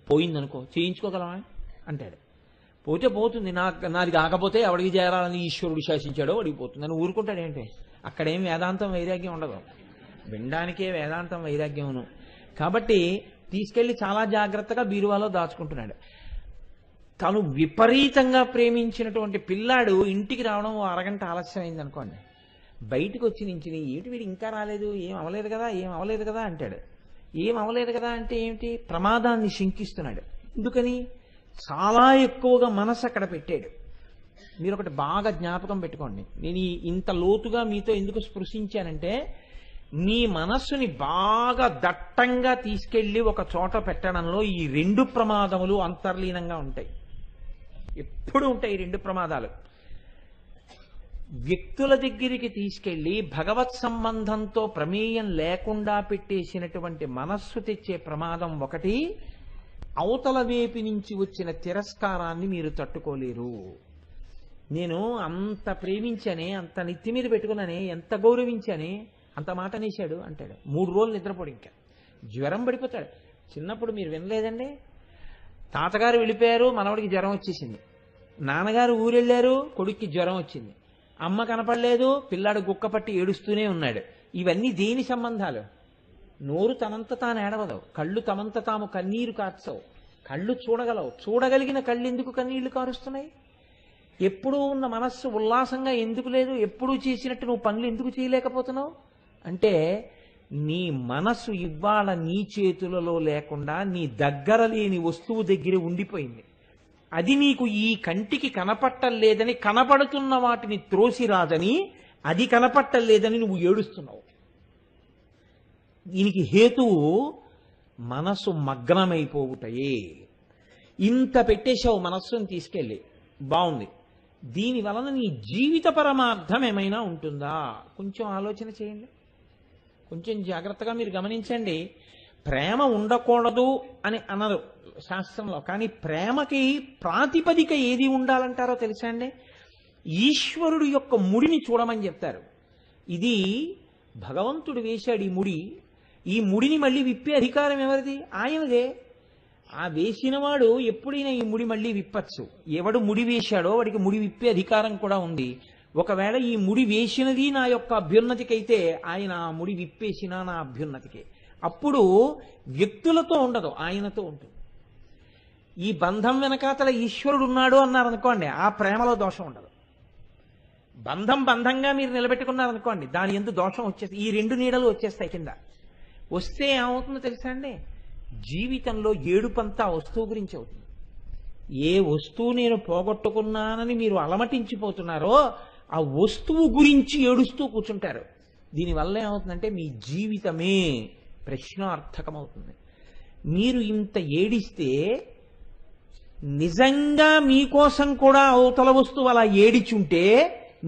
పోయిందనుకో చేయించుకోగలమా అంటాడు. పోతే పోతుంది, నాది కాకపోతే ఎవడికి చేరాలని ఈశ్వరుడు శాసించాడో వాడికి పోతుంది అని ఊరుకుంటాడు. ఏంటి అక్కడేం వేదాంతం వైరాగ్యం ఉండదు, వినడానికే వేదాంతం వైరాగ్యమును. కాబట్టి తీసుకెళ్లి చాలా జాగ్రత్తగా బీరువాలో దాచుకుంటున్నాడు. తను విపరీతంగా ప్రేమించినటువంటి పిల్లాడు ఇంటికి రావడం అరగంట ఆలస్యం అయింది అనుకోండి, బయటకు వచ్చి నుంచి ఏమిటి వీడు ఇంకా రాలేదు, ఏం అవ్వలేదు కదా, ఏం అవ్వలేదు కదా అంటాడు. ఏం అవ్వలేదు కదా అంటే ఏమిటి? ప్రమాదాన్ని శంకిస్తున్నాడు. ఎందుకని? చాలా ఎక్కువగా మనసు అక్కడ పెట్టాడు. మీరు ఒకటి బాగా జ్ఞాపకం పెట్టుకోండి. నేను ఇంత లోతుగా మీతో ఎందుకు స్పృశించానంటే, మీ మనస్సుని బాగా దట్టంగా తీసుకెళ్లి ఒక చోట పెట్టడంలో ఈ రెండు ప్రమాదములు అంతర్లీనంగా ఉంటాయి. ఎప్పుడు ఉంటాయి ఈ రెండు ప్రమాదాలు. వ్యక్తుల దగ్గరికి తీసుకెళ్లి భగవత్ సంబంధంతో ప్రమేయం లేకుండా పెట్టేసినటువంటి మనస్సు తెచ్చే ప్రమాదం ఒకటి. అవతల వేపి నుంచి వచ్చిన తిరస్కారాన్ని మీరు తట్టుకోలేరు. నేను అంత ప్రేమించానే, అంత నెత్తి మీద పెట్టుకున్నానే, ఎంత గౌరవించానే, అంత మాట అనేశాడు అంటాడు. 3 రోజులు నిద్రపోడు, ఇంకా జ్వరం పడిపోతాడు. చిన్నప్పుడు మీరు వినలేదండి, తాతగారు వెళ్ళిపోయారు, మనవడికి జ్వరం వచ్చేసింది. నాన్నగారు ఊరెళ్ళారు, కొడుక్కి జ్వరం వచ్చింది. అమ్మ కనపడలేదు, పిల్లాడు గుక్క పట్టి ఏడుస్తూనే ఉన్నాడు. ఇవన్నీ దేని సంబంధాలు? నోరు తనంత తాను ఏడవదు, కళ్ళు తమంత తాము కన్నీరు కార్చవు. కళ్ళు చూడగలవు, చూడగలిగిన కళ్ళు ఎందుకు కన్నీళ్లు కారుస్తున్నాయి? ఎప్పుడూ ఉన్న మనస్సు ఉల్లాసంగా ఎందుకు లేదు? ఎప్పుడూ చేసినట్టు నువ్వు పనులు ఎందుకు చేయలేకపోతున్నావు? అంటే నీ మనసు ఇవాళ నీ చేతులలో లేకుండా నీ దగ్గర లేని వస్తువు దగ్గర ఉండిపోయింది. అది నీకు ఈ కంటికి కనపట్టలేదని, కనపడుతున్న వాటిని త్రోసిరాదని, అది కనపట్టలేదని నువ్వు ఏడుస్తున్నావు. దీనికి హేతువు మనసు మగ్నమైపోవుటయే. ఇంత పెట్టేశావు మనస్సును తీసుకెళ్ళి, బాగుంది. దీని వలన నీ జీవిత పరమార్థం ఏమైనా ఉంటుందా? కొంచెం ఆలోచన చేయండి, కొంచెం జాగ్రత్తగా మీరు గమనించండి. ప్రేమ ఉండకూడదు అని అనరు శాస్త్రంలో, కానీ ప్రేమకి ప్రాతిపదిక ఏది ఉండాలంటారో తెలుసా అండి? ఈశ్వరుడు యొక్క ముడిని చూడమని చెప్తారు. ఇది భగవంతుడు వేశాడు ఈ ముడి. ఈ ముడిని మళ్ళీ విప్పే అధికారం ఎవరిది? ఆయనదే. ఆ వేసినవాడు ఎప్పుడైనా ఈ ముడి మళ్ళీ విప్పచ్చు. ఎవడు ముడి వేశాడో వాడికి ముడి విప్పే అధికారం కూడా ఉంది. ఒకవేళ ఈ ముడి వేసినది నా యొక్క అభ్యున్నతికైతే ఆయన ఆ ముడి విప్పేసినా నా అభ్యున్నతికే. అప్పుడు వ్యక్తులతో ఉండదు, ఆయనతో ఉంటుంది. ఈ బంధం వెనకాతల ఈశ్వరుడు ఉన్నాడు అన్నారనుకోండి, ఆ ప్రేమలో దోషం ఉండదు. బంధంగా మీరు నిలబెట్టుకున్నారనుకోండి, దాని ఎందు దోషం వచ్చేసి ఈ రెండు నీడలు వచ్చేస్తాయి కింద. వస్తే ఏమవుతుందో తెలుసా అండి? జీవితంలో ఏడుపంతా వస్తువు గురించి అవుతుంది. ఏ వస్తువు నేను పోగొట్టుకున్నానని మీరు అలమటించిపోతున్నారో ఆ వస్తువు గురించి ఏడుస్తూ కూర్చుంటారు. దీనివల్ల ఏమవుతుందంటే మీ జీవితమే ప్రశ్నార్థకమవుతుంది. మీరు ఇంత ఏడిస్తే నిజంగా మీకోసం కూడా అవతల వస్తువు అలా ఏడిచుంటే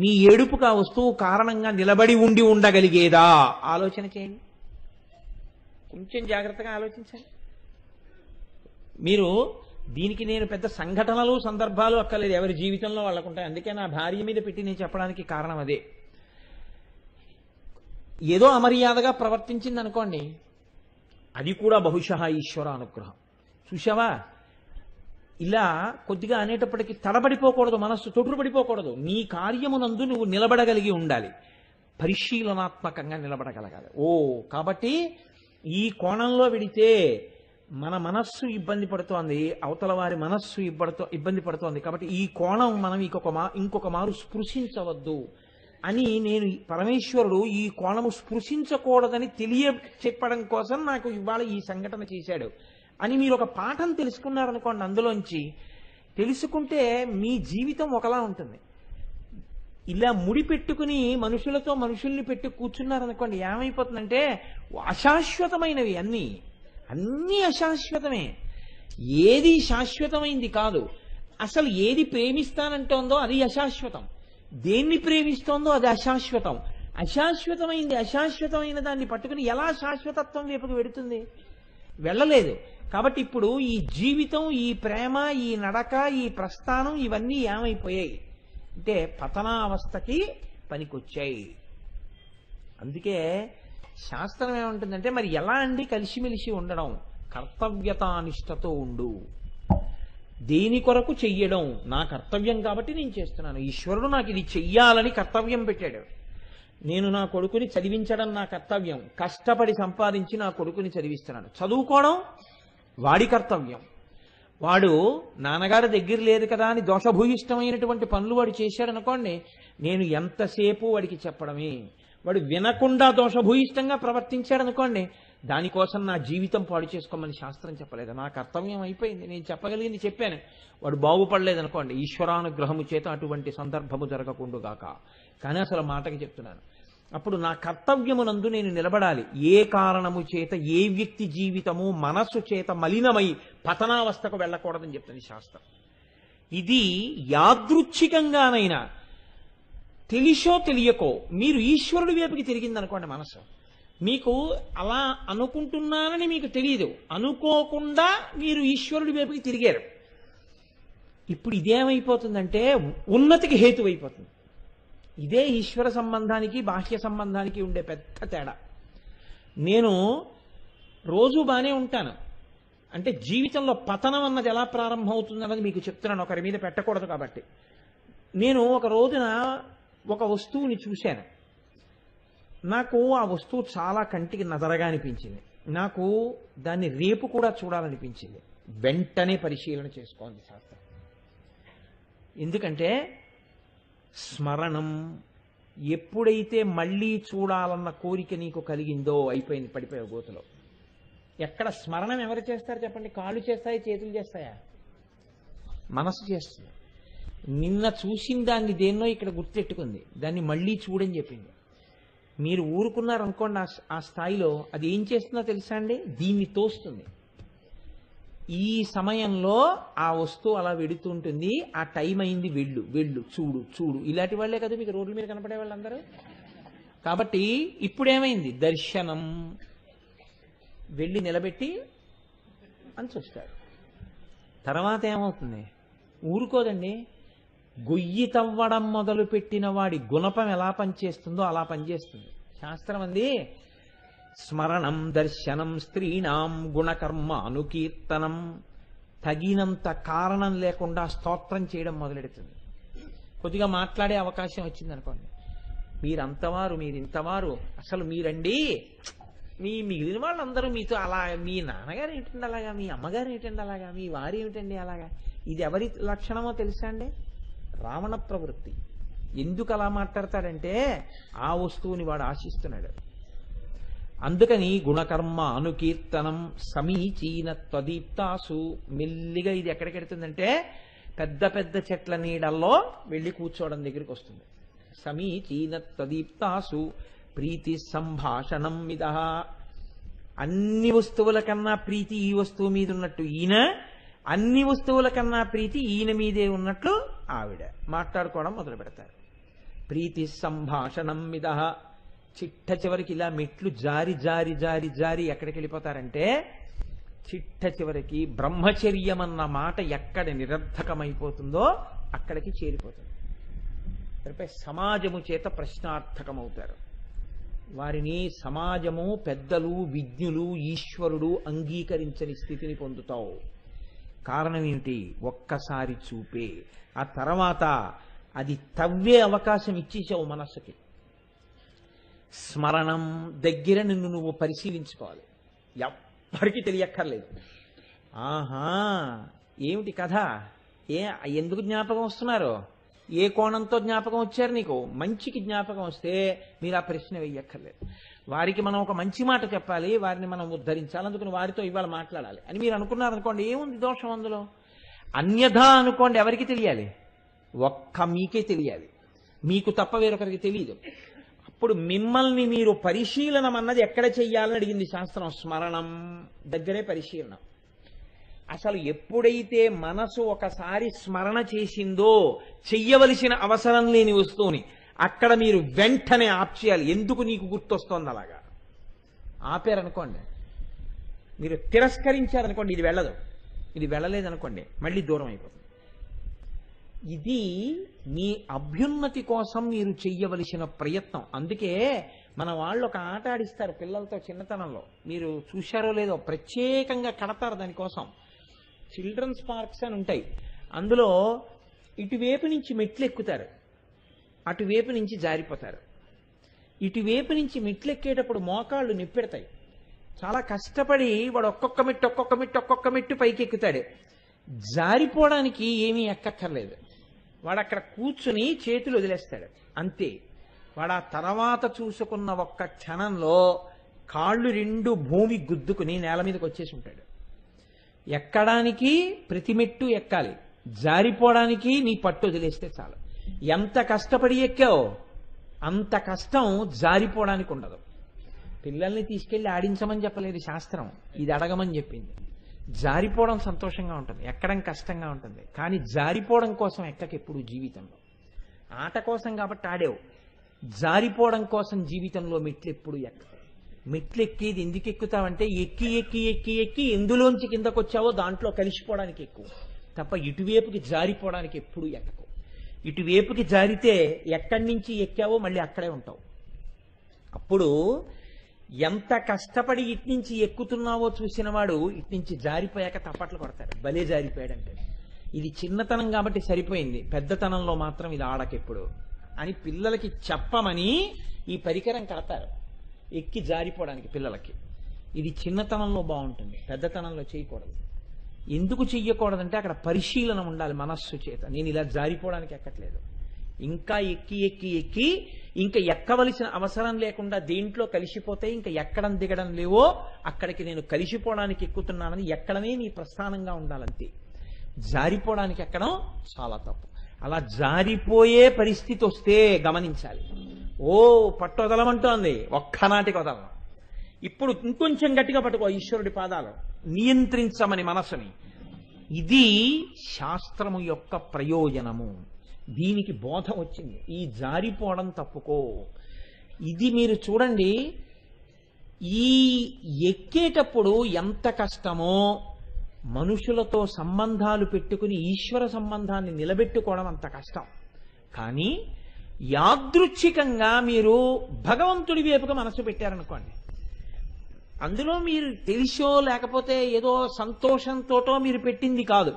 మీ ఏడుపుకు ఆ వస్తువు కారణంగా నిలబడి ఉండి ఉండగలిగేదా? ఆలోచన చేయండి, కొంచెం జాగ్రత్తగా ఆలోచించండి. మీరు దీనికి నేను పెద్ద సంఘటనలు సందర్భాలు అక్కర్లేదు, ఎవరి జీవితంలో వాళ్ళకుంటాయి. అందుకే నా భార్య మీద పెట్టి నేను చెప్పడానికి కారణం అదే. ఏదో అమర్యాదగా ప్రవర్తించింది అనుకోండి, అది కూడా బహుశః ఈశ్వర అనుగ్రహం. చూశావా, ఇలా కొద్దిగా అనేటప్పటికీ తడబడిపోకూడదు, మనస్సు తొట్టుపడిపోకూడదు. నీ కార్యమునందు నువ్వు నిలబడగలిగి ఉండాలి, పరిశీలనాత్మకంగా నిలబడగలగాలి. కాబట్టి ఈ కోణంలో విడితే మన మనస్సు ఇబ్బంది పడుతోంది, అవతల వారి మనస్సు ఇబ్బంది పడుతోంది, కాబట్టి ఈ కోణం మనం ఇంకొక మారు స్పృశించవద్దు అని నేను పరమేశ్వరుడు ఈ కోణము స్పృశించకూడదని చెప్పడం కోసం నాకు ఇవాళ ఈ సంఘటన చేశాడు అని మీరు ఒక పాఠం తెలుసుకున్నారనుకోండి. అందులోంచి తెలుసుకుంటే మీ జీవితం ఒకలా ఉంటుంది. ఇలా ముడి పెట్టుకుని మనుషుల్ని పెట్టి కూర్చున్నారనుకోండి, ఏమైపోతుందంటే అశాశ్వతమైనవి అన్నీ అశాశ్వతమే. ఏది శాశ్వతమైంది కాదు. అసలు ఏది ప్రేమిస్తానంటోందో అది అశాశ్వతం, దేన్ని ప్రేమిస్తోందో అది అశాశ్వతం. అశాశ్వతమైన దాన్ని పట్టుకుని ఎలా శాశ్వతత్వం వైపుకు వెడుతుంది? వెళ్ళలేదు. కాబట్టి ఇప్పుడు ఈ జీవితం, ఈ ప్రేమ, ఈ నడక, ఈ ప్రస్థానం ఇవన్నీ ఏమైపోయాయి అంటే పతనావస్థకి పనికొచ్చాయి. అందుకే శాస్త్రం ఏమంటుందంటే మరి ఎలా అండి కలిసిమెలిసి ఉండడం? కర్తవ్యతానిష్టతో ఉండు. దేని కొరకు చెయ్యడం? నా కర్తవ్యం కాబట్టి నేను చేస్తున్నాను. ఈశ్వరుడు నాకు ఇది చెయ్యాలని కర్తవ్యం పెట్టాడు. నేను నా కొడుకుని చదివించడం నా కర్తవ్యం. కష్టపడి సంపాదించి నా కొడుకుని చదివిస్తున్నాను. చదువుకోవడం వాడి కర్తవ్యం. వాడు నాన్నగారి దగ్గర లేదు కదా అని దోషభూయిష్టమైనటువంటి పనులు వాడు చేశాడు అనుకోండి, నేను ఎంతసేపు వాడికి చెప్పడమే. వాడు వినకుండా దోషభూయిష్టంగా ప్రవర్తించాడు అనుకోండి, దానికోసం నా జీవితం పాడు చేసుకోమని శాస్త్రం చెప్పలేదు. నా కర్తవ్యం అయిపోయింది, నేను చెప్పగలిగింది చెప్పాను. వాడు బాగుపడలేదనుకోండి, ఈశ్వరానుగ్రహము చేత అటువంటి సందర్భము జరగకుండుగాక. కానీ అసలు మాటకి చెప్తున్నాను. అప్పుడు నా కర్తవ్యమునందు నేను నిలబడాలి. ఏ కారణము చేత ఏ వ్యక్తి జీవితము మనస్సు చేత మలినమై పతనావస్థకు వెళ్ళకూడదని చెప్తుంది శాస్త్రం. ఇది యాదృచ్ఛికంగానైనా తెలిసో తెలియకో మీరు ఈశ్వరుడి వైపుకి తిరిగిందనుకోండి మనసు, మీకు అలా అనుకుంటున్నానని మీకు తెలియదు, అనుకోకుండా మీరు ఈశ్వరుడి వైపుకి తిరిగారు. ఇప్పుడు ఇదేమైపోతుందంటే ఉన్నతికి హేతువైపోతుంది. ఇదే ఈశ్వర సంబంధానికి బాహ్య సంబంధానికి ఉండే పెద్ద తేడా. నేను రోజు బానే ఉంటాను అంటే జీవితంలో పతనం అన్నది ఎలా ప్రారంభం అవుతుందన్నది మీకు చెప్తున్నాను, ఒకరి మీద పెట్టకూడదు కాబట్టి. నేను ఒక రోజున ఒక వస్తువుని చూశాను. నాకు ఆ వస్తువు చాలా కంటికి నదరగా అనిపించింది. నాకు దాన్ని రేపు కూడా చూడాలనిపించింది. వెంటనే పరిశీలన చేసుకోండి శాస్త్రం. ఎందుకంటే స్మరణం ఎప్పుడైతే మళ్ళీ చూడాలన్న కోరిక నీకు కలిగిందో అయిపోయింది, పడిపోయావు గోతులో. ఎక్కడ స్మరణం ఎవరు చేస్తారు చెప్పండి? కాళ్ళు చేస్తాయి, చేతులు చేస్తాయా? మనసు చేస్తుంది. నిన్న చూసిన దాన్ని దేన్నో ఇక్కడ గుర్తెట్టుకుంది, దాన్ని మళ్ళీ చూడని చెప్పింది. మీరు ఊరుకున్నారనుకోండి ఆ స్థాయిలో, అది ఏం చేస్తుందో తెలుసా అండి? దీన్ని తోస్తుంది. ఈ సమయంలో ఆ వస్తువు అలా వెడుతుంటుంది, ఆ టైం అయింది, వెళ్ళు చూడు చూడు. ఇలాంటి వాళ్లే కదా మీకు రోడ్ల మీద కనపడే వాళ్ళందరూ. కాబట్టి ఇప్పుడేమైంది? దర్శనం. వెళ్ళి నిలబెట్టి అని చూస్తారు. తర్వాత ఏమవుతుంది? ఊరుకోదండి. గొయ్యి తవ్వడం మొదలు పెట్టిన వాడి గుణపం ఎలా పనిచేస్తుందో అలా పనిచేస్తుంది. శాస్త్రం అంది స్మరణం దర్శనం స్త్రీణాం గుణకర్మ అనుకీర్తనం. తగినంత కారణం లేకుండా స్తోత్రం చేయడం మొదలెడుతుంది. కొద్దిగా మాట్లాడే అవకాశం వచ్చింది అనుకోండి, మీరంతవారు మీరింతవారు, అసలు మీరండి, మీ మిగిలిన వాళ్ళందరూ మీతో అలా, మీ నాన్నగారు ఏమిటండి అలాగా, మీ అమ్మగారు ఏమిటండి అలాగా, మీ వారు ఏమిటండి అలాగా. ఇది ఎవరి లక్షణమో తెలుసా అండి? రావణ ప్రవృత్తి. ఎందుకు అలా మాట్లాడతాడంటే ఆ వస్తువుని వాడు ఆశిస్తున్నాడు. అందుకని గుణకర్మ అనుకీర్తనం సమీచీన త్వదీప్తాసు. మెల్లిగా ఇది ఎక్కడికెడుతుందంటే పెద్ద పెద్ద చెట్ల నీడల్లో వెళ్ళి కూర్చోవడం దగ్గరికి వస్తుంది. సమీచీన త్వదీప్తాసు ప్రీతి సంభాషణం మిద. అన్ని వస్తువుల కన్నా ప్రీతి ఈ వస్తువు మీద ఉన్నట్టు ఈయన, అన్ని వస్తువుల కన్నా ప్రీతి ఈయన మీదే ఉన్నట్లు ఆవిడ మాట్లాడుకోవడం మొదలు పెడతారు. ప్రీతి సంభాషణం మిద. చిట్ట చివరికి ఇలా మెట్లు జారి జారి జారి జారి ఎక్కడికి వెళ్ళిపోతారంటే చిట్ట చివరికి బ్రహ్మచర్యం అన్న మాట ఎక్కడ నిరర్థకమైపోతుందో అక్కడికి చేరిపోతుంది. సమాజము చేత ప్రశ్నార్థకమవుతారు. వారిని సమాజము, పెద్దలు, విజ్ఞులు, ఈశ్వరుడు అంగీకరించని స్థితిని పొందుతావు. కారణం ఏమిటి? ఒక్కసారి చూపే. ఆ తర్వాత అది తవ్వే అవకాశం ఇచ్చేసావు మనస్సుకి. స్మరణం దగ్గర నిన్ను నువ్వు పరిశీలించుకోవాలి. వారికి తెలియక్కర్లేదు. ఆహా, ఏమిటి కథ, ఎందుకు జ్ఞాపకం వస్తున్నారు, ఏ కోణంతో జ్ఞాపకం వచ్చారు, నీకు మంచికి జ్ఞాపకం వస్తే మీరు ఆ ప్రశ్న వెయ్యక్కర్లేదు. వారికి మనం ఒక మంచి మాట చెప్పాలి, వారిని మనం ఉద్ధరించాలి, అందుకని వారితో ఇవాళ మాట్లాడాలి అని మీరు అనుకున్నారనుకోండి, ఏముంది దోషం అందులో? అన్యథా అనుకోండి, ఎవరికి తెలియాలి? ఒక్క మీకే తెలియాలి, మీకు తప్ప వేరొకరికి తెలియదు. అప్పుడు మిమ్మల్ని మీరు పరిశీలనం అన్నది ఎక్కడ చెయ్యాలని అడిగింది శాస్త్రం. స్మరణం దగ్గరే పరిశీలనం. అసలు ఎప్పుడైతే మనసు ఒకసారి స్మరణ చేసిందో చెయ్యవలసిన అవసరం లేని వస్తువుని అక్కడ మీరు వెంటనే ఆప్ చేయాలి. ఎందుకు నీకు గుర్తొస్తోంది అలాగా ఆపారనుకోండి, మీరు తిరస్కరించారనుకోండి, ఇది వెళ్ళదు, ఇది వెళ్ళలేదనుకోండి మళ్ళీ దూరం అయిపోతుంది. ఇది మీ అభ్యున్నతి కోసం మీరు చెయ్యవలసిన ప్రయత్నం. అందుకే మన వాళ్ళు ఒక ఆట ఆడిస్తారు పిల్లలతో చిన్నతనంలో, మీరు చూశారో లేదో, ప్రత్యేకంగా కడతారు దానికోసం. చిల్డ్రన్స్ పార్క్స్ అని ఉంటాయి, అందులో ఇటువైపు నుంచి మెట్లు ఎక్కుతారు, అటువైపు నుంచి జారిపోతారు. ఇటువైపు నుంచి మెట్లు ఎక్కేటప్పుడు మోకాళ్ళు నిప్పెడతాయి, చాలా కష్టపడి వాడు ఒక్కొక్క మెట్టు పైకి ఎక్కుతాడు. జారిపోవడానికి ఏమీ ఎక్కక్కర్లేదు, వాడు అక్కడ కూర్చుని చేతులు వదిలేస్తాడు అంతే. వాడు ఆ తర్వాత చూసుకున్న ఒక్క క్షణంలో కాళ్ళు రెండు భూమి గుద్దుకుని నేల మీదకి వచ్చేసి ఉంటాడు. ఎక్కడానికి ప్రతి మెట్టు ఎక్కాలి, జారిపోవడానికి నీ పట్టు వదిలేస్తే చాలు. ఎంత కష్టపడి ఎక్కావు అంత కష్టం జారిపోవడానికి ఉండదు. పిల్లల్ని తీసుకెళ్లి ఆడించమని చెప్పలేదు శాస్త్రం, ఇది అడగమని చెప్పింది. జారిపోవడం సంతోషంగా ఉంటుంది, ఎక్కడం కష్టంగా ఉంటుంది, కానీ జారిపోవడం కోసం ఎక్కకెప్పుడు జీవితంలో. ఆట కోసం కాబట్టి ఆడేవు, జారిపోవడం కోసం జీవితంలో మెట్లు ఎప్పుడు ఎక్కవు. మెట్లు ఎక్కేది ఎందుకు ఎక్కుతావంటే ఎక్కి ఎక్కి ఎక్కి ఎక్కి ఎందులోంచి కిందకు వచ్చావో దాంట్లో కలిసిపోవడానికి ఎక్కువ, తప్ప ఇటువైపుకి జారిపోవడానికి ఎప్పుడు ఎక్కకు. ఇటువైపుకి జారితే ఎక్కడి నుంచి ఎక్కావో మళ్ళీ అక్కడే ఉంటావు. అప్పుడు ఎంత కష్టపడి ఇట్నుంచి ఎక్కుతున్నావో చూసిన వాడు ఇట్నుంచి జారిపోయాక తప్పట్లు కొడతాడు, భలే జారిపోయాడంటే. ఇది చిన్నతనం కాబట్టి సరిపోయింది, పెద్దతనంలో మాత్రం ఇది ఆడకెప్పుడు అని పిల్లలకి చెప్పమని ఈ పరికరం కడతారు, ఎక్కి జారిపోవడానికి పిల్లలకి. ఇది చిన్నతనంలో బాగుంటుంది, పెద్దతనంలో చేయకూడదు. ఎందుకు చెయ్యకూడదంటే అక్కడ పరిశీలన ఉండాలి మనస్సు చేత. నేను ఇలా జారిపోవడానికి ఎక్కట్లేదు, ఇంకా ఎక్కి ఎక్కి ఎక్కి ఇంకా ఎక్కవలసిన అవసరం లేకుండా దేంట్లో కలిసిపోతే ఇంకా ఎక్కడం దిగడం లేవో అక్కడికి నేను కలిసిపోవడానికి ఎక్కుతున్నానని ఎక్కడమే నీ ప్రస్థానంగా ఉండాలంతే. జారిపోవడానికి ఎక్కడం చాలా తప్పు. అలా జారిపోయే పరిస్థితి వస్తే గమనించాలి, ఓ పట్టు వదలమంటోంది, ఒక్కనాటికి వదలను, ఇప్పుడు ఇంకొంచెం గట్టిగా పట్టుకో ఈశ్వరుడి పాదాలు, నియంత్రించమని మనసుని. ఇది శాస్త్రము యొక్క ప్రయోజనము, దీనికి బోధ వచ్చింది. ఈ జారిపోవడం తప్పుకో. ఇది మీరు చూడండి, ఈ ఎక్కేటప్పుడు ఎంత కష్టమో మనుషులతో సంబంధాలు పెట్టుకుని ఈశ్వర సంబంధాన్ని నిలబెట్టుకోవడం అంత కష్టం. కానీ యాదృచ్ఛికంగా మీరు భగవంతుడి వైపుగా మనసు పెట్టారనుకోండి, అందులో మీరు తెలిసో లేకపోతే ఏదో సంతోషంతోటో మీరు పెట్టింది కాదు,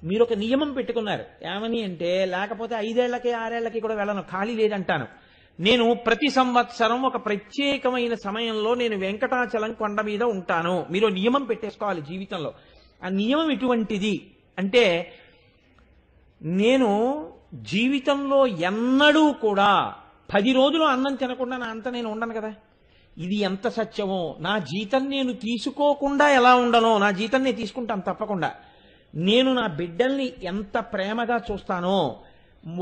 మీరు ఒక నియమం పెట్టుకున్నారు. ఏమని అంటే, లేకపోతే 5 ఏళ్లకి 6 ఏళ్లకి కూడా వెళ్ళను, ఖాళీ లేదంటాను. నేను ప్రతి సంవత్సరం ఒక ప్రత్యేకమైన సమయంలో నేను వెంకటాచలం కొండ మీద ఉంటాను. మీరు నియమం పెట్టేసుకోవాలి జీవితంలో. ఆ నియమం ఎటువంటిది అంటే, నేను జీవితంలో ఎన్నడూ కూడా 10 రోజులు అన్నం తినకుండా నా అంత నేను ఉండను కదా. ఇది ఎంత సత్యమో, నా జీతం నేను తీసుకోకుండా ఎలా ఉండనో నా జీతం నేను తీసుకుంటాను తప్పకుండా. నేను నా బిడ్డల్ని ఎంత ప్రేమగా చూస్తానో,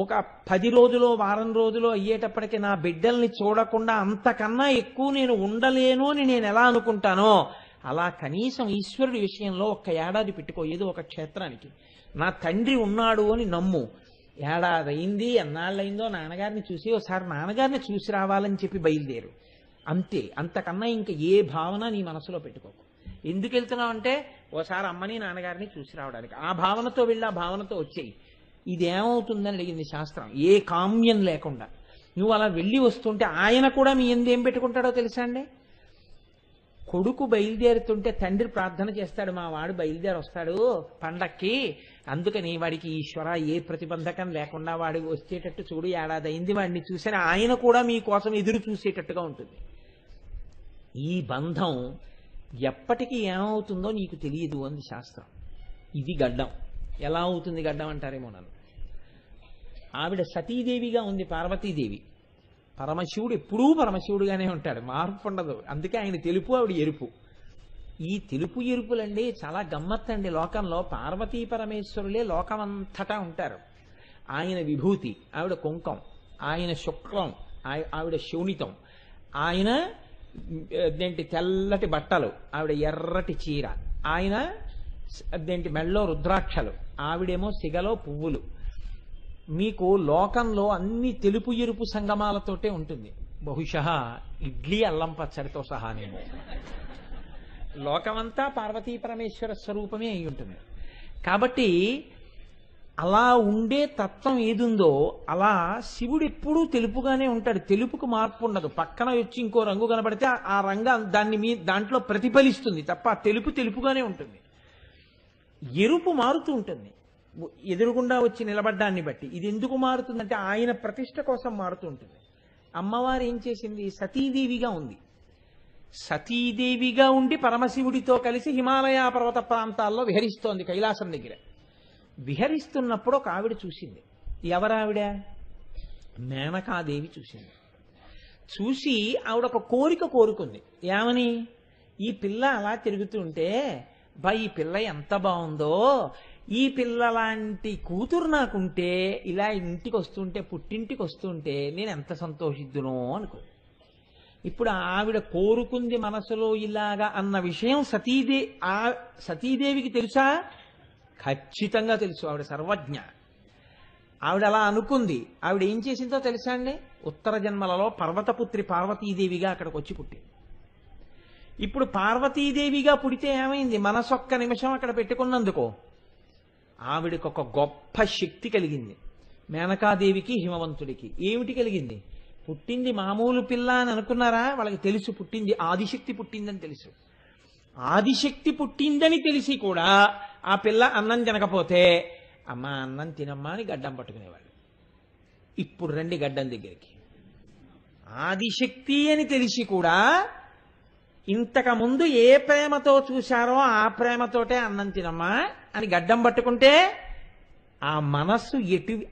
ఒక 10 రోజులో వారం రోజులో అయ్యేటప్పటికీ నా బిడ్డల్ని చూడకుండా అంతకన్నా ఎక్కువ నేను ఉండలేను అని నేను ఎలా అనుకుంటానో, అలా కనీసం ఈశ్వరుడి విషయంలో 1 ఏడాది పెట్టుకో ఏదో ఒక క్షేత్రానికి. నా తండ్రి ఉన్నాడు అని నమ్ము. ఏడాది అయింది, ఎన్నాళ్ళయిందో నాన్నగారిని చూసి ఒకసారి నాన్నగారిని చూసి రావాలని చెప్పి బయలుదేరు అంతే. అంతకన్నా ఇంకా ఏ భావన నీ మనసులో పెట్టుకోకు. ఎందుకు వెళ్తున్నావు అంటే, ఓసారి అమ్మని నాన్నగారిని చూసి రావడానికి. ఆ భావనతో వెళ్ళి ఆ భావనతో వచ్చేయి. ఇదేమవుతుందని అడిగింది శాస్త్రం, ఏ కామ్యం లేకుండా. నువ్వు అలా వెళ్ళి వస్తుంటే ఆయన కూడా మీ ఎందేం పెట్టుకుంటాడో తెలుసా అండి. కొడుకు బయలుదేరుతుంటే తండ్రి ప్రార్థన చేస్తాడు, మా వాడు బయలుదేరి వస్తాడు పండక్కి, అందుకని వాడికి ఈశ్వర ఏ ప్రతిబంధకం లేకుండా వాడు వచ్చేటట్టు చూడు, ఏడాది అయింది వాడిని చూసిన ఆయన కూడా మీకోసం ఎదురు చూసేటట్టుగా ఉంటుంది. ఈ బంధం ఎప్పటికీ ఏమవుతుందో నీకు తెలియదు అంది శాస్త్రం. ఇది గడ్డం. ఎలా అవుతుంది గడ్డం అంటారేమో నన్ను. ఆవిడ సతీదేవిగా ఉంది పార్వతీదేవి. పరమశివుడు ఎప్పుడూ పరమశివుడుగానే ఉంటాడు, మార్పు ఉండదు. అందుకే ఆయన తెలుపు, ఆవిడ ఎరుపు. ఈ తెలుపు ఎరుపులండి చాలా గమ్మత్తండి. లోకంలో పార్వతీ పరమేశ్వరులే లోకమంతటా ఉంటారు. ఆయన విభూతి, ఆవిడ కుంకం, ఆయన శుక్లం, ఆవిడ శోణితం, ఆయన అదేంటి తెల్లటి బట్టలు, ఆవిడ ఎర్రటి చీర, ఆయన అదేంటి మెళ్ళో రుద్రాక్షలు, ఆవిడేమో సిగలో పువ్వులు. మీకు లోకంలో అన్ని తెలుపు ఎరుపు సంగమాలతోటే ఉంటుంది. బహుశः ఇడ్లీ అల్లం పచ్చడితో సహానేమో. లోకమంతా పార్వతీ పరమేశ్వర స్వరూపమే అయి ఉంటుంది. కాబట్టి అలా ఉండే తత్వం ఏదుందో అలా శివుడు ఎప్పుడూ తెలుపుగానే ఉంటాడు. తెలుపుకు మార్పు ఉండదు. పక్కన వచ్చి ఇంకో రంగు కనబడితే ఆ రంగు దాంట్లో ప్రతిఫలిస్తుంది తప్ప తెలుపు తెలుపుగానే ఉంటుంది. ఎరుపు మారుతూ ఉంటుంది ఎదురుగుండా వచ్చి నిలబడ్డాన్ని బట్టి. ఇది ఎందుకు మారుతుందంటే ఆయన ప్రతిష్ట కోసం మారుతూ ఉంటుంది. అమ్మవారు ఏం చేసింది? సతీదేవిగా ఉంది. సతీదేవిగా ఉండి పరమశివుడితో కలిసి హిమాలయ పర్వత ప్రాంతాల్లో విహరిస్తోంది. కైలాసం దగ్గర విహరిస్తున్నప్పుడు ఒక ఆవిడ చూసింది. ఎవరావిడ? మేనకాదేవి చూసింది. చూసి ఆవిడ ఒక కోరుకుంది. ఏమని? ఈ పిల్ల అలా తిరుగుతుంటే ఈ పిల్ల ఎంత బాగుందో, ఈ పిల్ల లాంటి కూతురు నాకుంటే, ఇలా ఇంటికి వస్తుంటే, పుట్టింటికి వస్తుంటే నేను ఎంత సంతోషిద్దునో అనుకో. ఇప్పుడు ఆవిడ కోరుకుంది మనసులో ఇలాగా అన్న విషయం సతీదేవికి తెలుసా? ఖచ్చితంగా తెలుసు. ఆవిడ సర్వజ్ఞ. ఆవిడ అలా అనుకుంది. ఆవిడ ఏం చేసిందో తెలుసా అండి? ఉత్తర జన్మలలో పర్వతపుత్రి పార్వతీదేవిగా అక్కడికి వచ్చి పుట్టింది. ఇప్పుడు పార్వతీదేవిగా పుడితే ఏమైంది? మనసొక్క నిమిషం అక్కడ పెట్టుకున్నందుకో ఆవిడకి ఒక గొప్ప శక్తి కలిగింది. మేనకాదేవికి హిమవంతుడికి ఏమిటి కలిగింది? పుట్టింది మామూలు పిల్ల అని అనుకున్నారా? వాళ్ళకి తెలుసు పుట్టింది ఆదిశక్తి పుట్టిందని తెలుసు. ఆదిశక్తి పుట్టిందని తెలిసి కూడా ఆ పిల్ల అన్నం తినకపోతే అమ్మా అన్నం తినమ్మా అని గడ్డం పట్టుకునేవాళ్ళు. ఇప్పుడు రండి గడ్డం దగ్గరికి. ఆదిశక్తి అని తెలిసి కూడా ఇంతకు ముందు ఏ ప్రేమతో చూశారో ఆ ప్రేమతోటే అన్నం తినమ్మా అని గడ్డం పట్టుకుంటే ఆ మనస్సు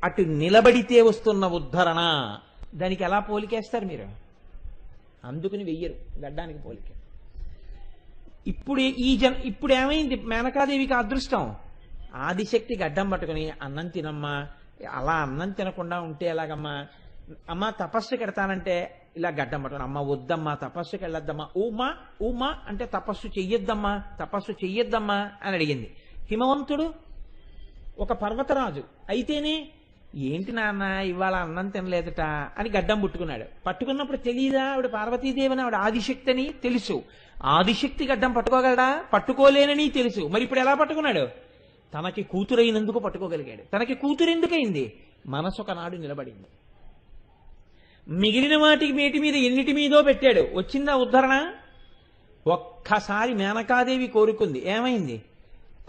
అటు నిలబడితే వస్తున్న ఉద్ధరణ. దానికి ఎలా పోలికేస్తారు మీరు? అందుకుని వెయ్యరు గడ్డానికి పోలిక. ఇప్పుడు ఏమైంది? మేనకాదేవికి అదృష్టం. ఆదిశక్తి గడ్డం పట్టుకుని అన్నం తినమ్మా, అలా అన్నం తినకుండా ఉంటే ఎలాగమ్మా, అమ్మ తపస్సుకి ఎడతానంటే ఇలా గడ్డం పట్టుకుని, అమ్మ వద్దమ్మా తపస్సుకి వెళ్ళొద్దమ్మా, ఊమా ఊమా అంటే తపస్సు చెయ్యొద్దమ్మా అని అడిగింది. హిమవంతుడు ఒక పర్వతరాజు అయితేనే ఏంటి నాన్న ఇవాళ అన్నం తినలేదట అని గడ్డం పట్టుకున్నప్పుడు తెలియదా ఆవిడ పార్వతీదేవిని, ఆవిడ ఆదిశక్తి అని తెలుసు. ఆదిశక్తి గడ్డం పట్టుకోగలడా? పట్టుకోలేనని తెలుసు. మరి ఇప్పుడు ఎలా పట్టుకున్నాడు? తనకి కూతురైనందుకు పట్టుకోగలిగాడు. తనకి కూతురు ఎందుకైంది? మనసు ఒకనాడు నిలబడింది. మిగిలిన వేటి మీద ఎన్నిటి మీదో పెట్టాడు. వచ్చిందా ఉద్ధరణ? ఒక్కసారి మేనకాదేవి కోరుకుంది. ఏమైంది?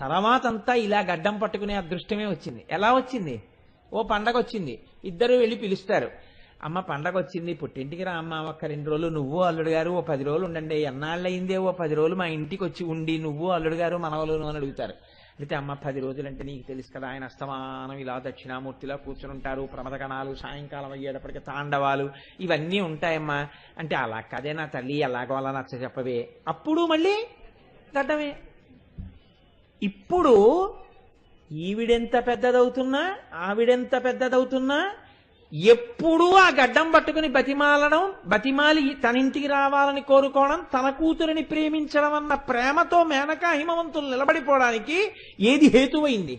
తర్వాతంతా ఇలా గడ్డం పట్టుకునే అదృష్టమే వచ్చింది. ఎలా వచ్చింది? ఓ పండగ వచ్చింది, ఇద్దరు వెళ్ళి పిలుస్తారు. అమ్మ పండగ వచ్చింది, పుట్టింటికి రా అమ్మ, ఒక్క 2 రోజులు నువ్వు అల్లుడు గారు ఓ 10 రోజులు ఉండండి, ఎన్నాళ్ళయిందే ఓ 10 రోజులు మా ఇంటికి వచ్చి ఉండి నువ్వు అల్లుడు గారు మనవలు అని అడుగుతారు. అయితే అమ్మ 10 రోజులంటే నీకు తెలుసు కదా, ఆయన అస్తమానం ఇలా దక్షిణామూర్తిలా కూర్చుని ఉంటారు, ప్రమదగణాలు, సాయంకాలం అయ్యేటప్పటికి తాండవాలు ఇవన్నీ ఉంటాయమ్మా అంటే, అలా కదే నా తల్లి ఎలాగో అలా నచ్చ చెప్పవే. అప్పుడు మళ్ళీ గడ్డమే. ఇప్పుడు ఈవిడెంత పెద్దదవుతున్నా ఆవిడెంత పెద్దదవుతున్నా ఎప్పుడూ ఆ గడ్డం పట్టుకుని బతిమాలి తన ఇంటికి రావాలని కోరుకోవడం, తన కూతురిని ప్రేమించడం అన్న ప్రేమతో మేనకా హిమవంతులు నిలబడిపోవడానికి ఏది హేతువైంది?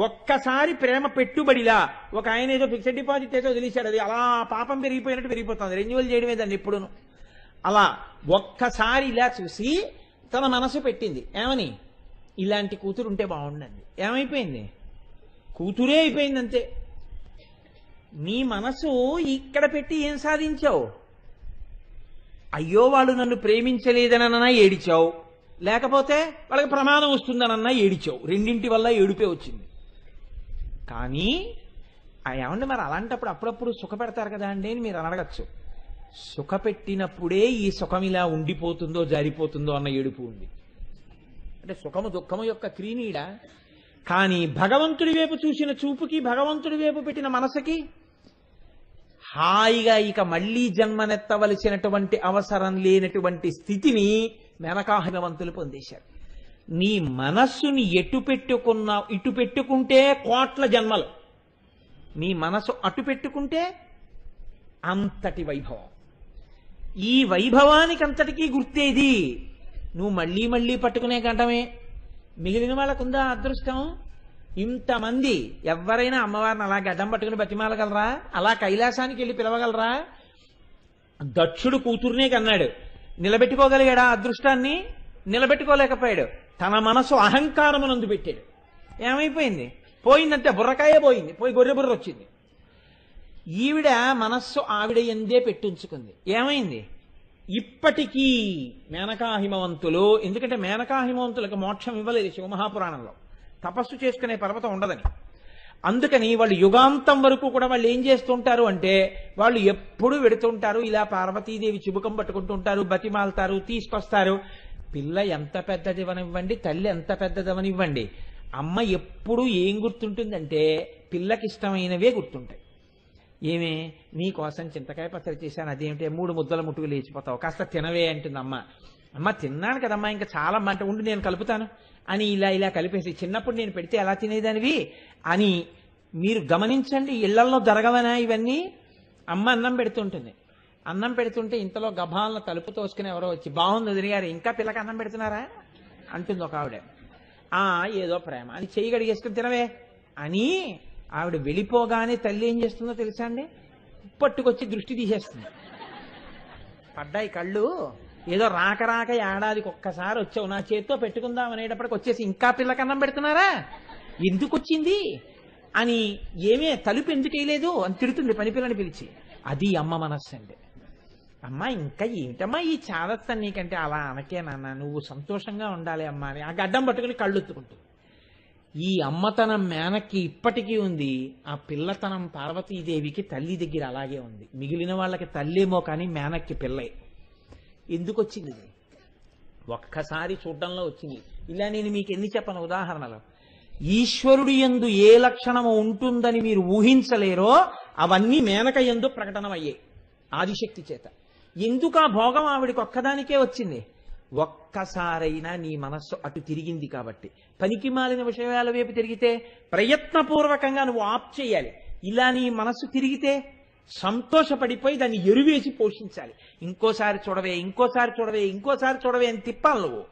ఒక్కసారి ప్రేమ పెట్టుబడిలా. ఒక ఆయన ఏదో ఫిక్స్డ్ డిపాజిట్ ఏదో తెలిసాడు, అది అలా పాపం పెరిగిపోయినట్టు పెరిగిపోతుంది, రెన్యువల్ చేయడమే దాన్ని ఎప్పుడును. అలా ఒక్కసారి ఇలా చూసి తన మనసు పెట్టింది. ఏమని? ఇలాంటి కూతురు ఉంటే బాగుండండి. ఏమైపోయింది? కూతురే అయిపోయింది అంతే. నీ మనసు ఇక్కడ పెట్టి ఏం సాధించావు? అయ్యో వాళ్ళు నన్ను ప్రేమించలేదనన్నా ఏడిచావు, లేకపోతే వాళ్ళకి ప్రమాదం వస్తుందనన్నా ఏడిచావు. రెండింటి వల్ల ఏడుపే వచ్చింది. కానీ ఏమండి మరి అలాంటప్పుడు అప్పుడప్పుడు సుఖ పెడతారు కదా అండి అని మీరు అనడగచ్చు. సుఖపెట్టినప్పుడే ఈ సుఖం ఇలా ఉండిపోతుందో జారిపోతుందో అన్న ఏడుపు ఉంది. అంటే సుఖము దుఃఖము యొక్క క్రీనీడ. కానీ భగవంతుడి వైపు చూసిన చూపుకి, భగవంతుడి వైపు పెట్టిన మనసుకి హాయిగా ఇక మళ్లీ జన్మనెత్తవలసినటువంటి అవసరం లేనటువంటి స్థితిని మేనకాహిమవంతులు పొందేశారు. నీ మనస్సుని ఇటు పెట్టుకుంటే కోట్ల జన్మలు, నీ మనసు అటు పెట్టుకుంటే అంతటి వైభవం. ఈ వైభవానికి అంతటికీ గుర్తేది నువ్వు మళ్లీ మళ్లీ పట్టుకునే గంటమే. మిగిలిన వాళ్ళకుందా అదృష్టం? ఇంతమంది ఎవరైనా అమ్మవారిని అలా గడ్డం పట్టుకుని బతిమాలగలరా? అలా కైలాసానికి వెళ్ళి పిలవగలరా? దక్షుడు కూతుర్నే కన్నాడు, నిలబెట్టుకోగలిగాడా అదృష్టాన్ని? నిలబెట్టుకోలేకపోయాడు. తన మనసు అహంకారమునందు పెట్టాడు. ఏమైపోయింది? పోయిందంటే బుర్రకాయే పోయింది, పోయి గొర్రె బుర్ర వచ్చింది. ఈవిడ మనస్సు ఆవిడ ఎందే పెట్టుంచుకుంది. ఏమైంది? ఇప్పటికీ మేనకాహిమవంతులు, ఎందుకంటే మేనకాహిమవంతులకు మోక్షం ఇవ్వలేదు శివమహాపురాణంలో, తపస్సు చేసుకునే పర్వతం ఉండదని. అందుకని వాళ్ళు యుగాంతం వరకు కూడా వాళ్ళు ఏం చేస్తుంటారు అంటే, వాళ్ళు ఎప్పుడు వెడుతుంటారు, ఇలా పార్వతీదేవి చిబుకం పట్టుకుంటుంటారు, బతిమాలతారు, తీసుకొస్తారు. పిల్ల ఎంత పెద్దదివనివ్వండి, తల్లి ఎంత పెద్దదవనివ్వండి, అమ్మ ఎప్పుడు ఏం గుర్తుంటుందంటే పిల్లకి ఇష్టమైనవే గుర్తుంటాయి. ఏమే నీకోసం చింతకాయ పచ్చడి చేశాను, అదేమిటే 3 ముద్దల ముట్టుకు లేచిపోతావు, కాస్త తినవే అంటుంది అమ్మ. అమ్మ తిన్నాను కదమ్మా, ఇంకా చాలా మంట ఉండి నేను కలుపుతాను అని ఇలా కలిపేసి, చిన్నప్పుడు నేను పెడితే ఎలా తినేదానివి అని మీరు గమనించండి. ఇళ్లలో జరగవనా ఇవన్నీ? అమ్మ అన్నం పెడుతుంటుంది, అన్నం పెడుతుంటే ఇంతలో గభాలను తలుపు తోసుకుని ఎవరో వచ్చి, బాగుంది వదిన గారు, ఇంకా పిల్లకి అన్నం పెడుతున్నారా అంటుంది ఒక ఆవిడ. ఏదో ప్రేమ అని చెయ్యి గడిగేసుకుని తినవే అని ఆవిడ వెళ్ళిపోగానే తల్లి ఏం చేస్తుందో తెలుసా అండి? పట్టుకొచ్చి దృష్టి తీసేస్తుంది. పడ్డాయి కళ్ళు, ఏదో రాక ఏడాదికి ఒక్కసారి వచ్చావు, నా చేత్తో పెట్టుకుందాం అనేటప్పటికి వచ్చేసి, ఇంకా పిల్లకన్నం పెడుతున్నారా, ఎందుకు వచ్చింది అని, ఏమే తలుపు ఎందుకు వేయలేదు అని తిడుతుంది పని పిల్లని పిలిచి. అది అమ్మ మనస్సు అండి. అమ్మ ఇంకా ఏమిటమ్మా ఈ చాదస్తం నీకంటే, అలా అనకే నాన్న, నువ్వు సంతోషంగా ఉండాలి అమ్మా అని ఆ గడ్డం పట్టుకుని కళ్ళు ఎత్తుకుంటుంది. ఈ అమ్మతనం మేనక్కి ఇప్పటికీ ఉంది, ఆ పిల్లతనం పార్వతీదేవికి తల్లి దగ్గర అలాగే ఉంది. మిగిలిన వాళ్ళకి తల్లేమో కానీ మేనక్కి పిల్లే. ఎందుకు వచ్చింది ఇది? ఒక్కసారి చూడడంలో వచ్చింది. ఇలా నేను మీకు ఎన్ని చెప్పను ఉదాహరణలు. ఈశ్వరుడి యందు ఏ లక్షణము ఉంటుందని మీరు ఊహించలేరో అవన్నీ మేనక యందు ప్రకటనమయ్యాయి ఆదిశక్తి చేత. ఎందుకు ఆ భోగం ఆవిడికి ఒక్కదానికే వచ్చింది? ఒక్కసారైనా నీ మనస్సు అటు తిరిగింది కాబట్టి. పనికి మాలిన విషయాల వైపు తిరిగితే ప్రయత్నపూర్వకంగా నువ్వు ఆప్ చేయాలి. ఇలా నీ మనస్సు తిరిగితే సంతోషపడిపోయి దాన్ని ఎరువేసి పోషించాలి. ఇంకోసారి చూడవే, ఇంకోసారి చూడవే, ఇంకోసారి చూడవే అని తిప్పాలి నువ్వు.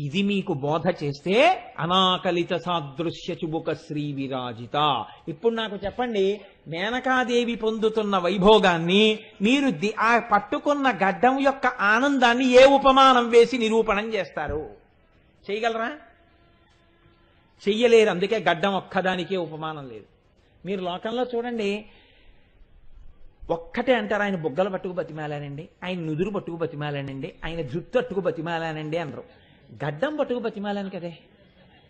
ఇది మీకు బోధ చేస్తే అనాకలిత సాదృశ్య చుబుక శ్రీ విరాజిత. ఇప్పుడు నాకు చెప్పండి, మేనకాదేవి పొందుతున్న వైభోగాన్ని మీరు ఆ పట్టుకున్న గడ్డం యొక్క ఆనందాన్ని ఏ ఉపమానం వేసి నిరూపణం చేస్తారు? చేయగలరా? చెయ్యలేరు. అందుకే గడ్డం ఒక్కదానికే ఉపమానం లేదు. మీరు లోకంలో చూడండి, ఒక్కటే అంటారు, ఆయన బుగ్గలు పట్టుకు బతిమాలానండి, ఆయన నుదురు పట్టుకు బతిమాలానండి, ఆయన జుట్టు అట్టుకు బతిమాలానండి అనరు. గడ్డం పట్టుకు బతిమాలాను కదే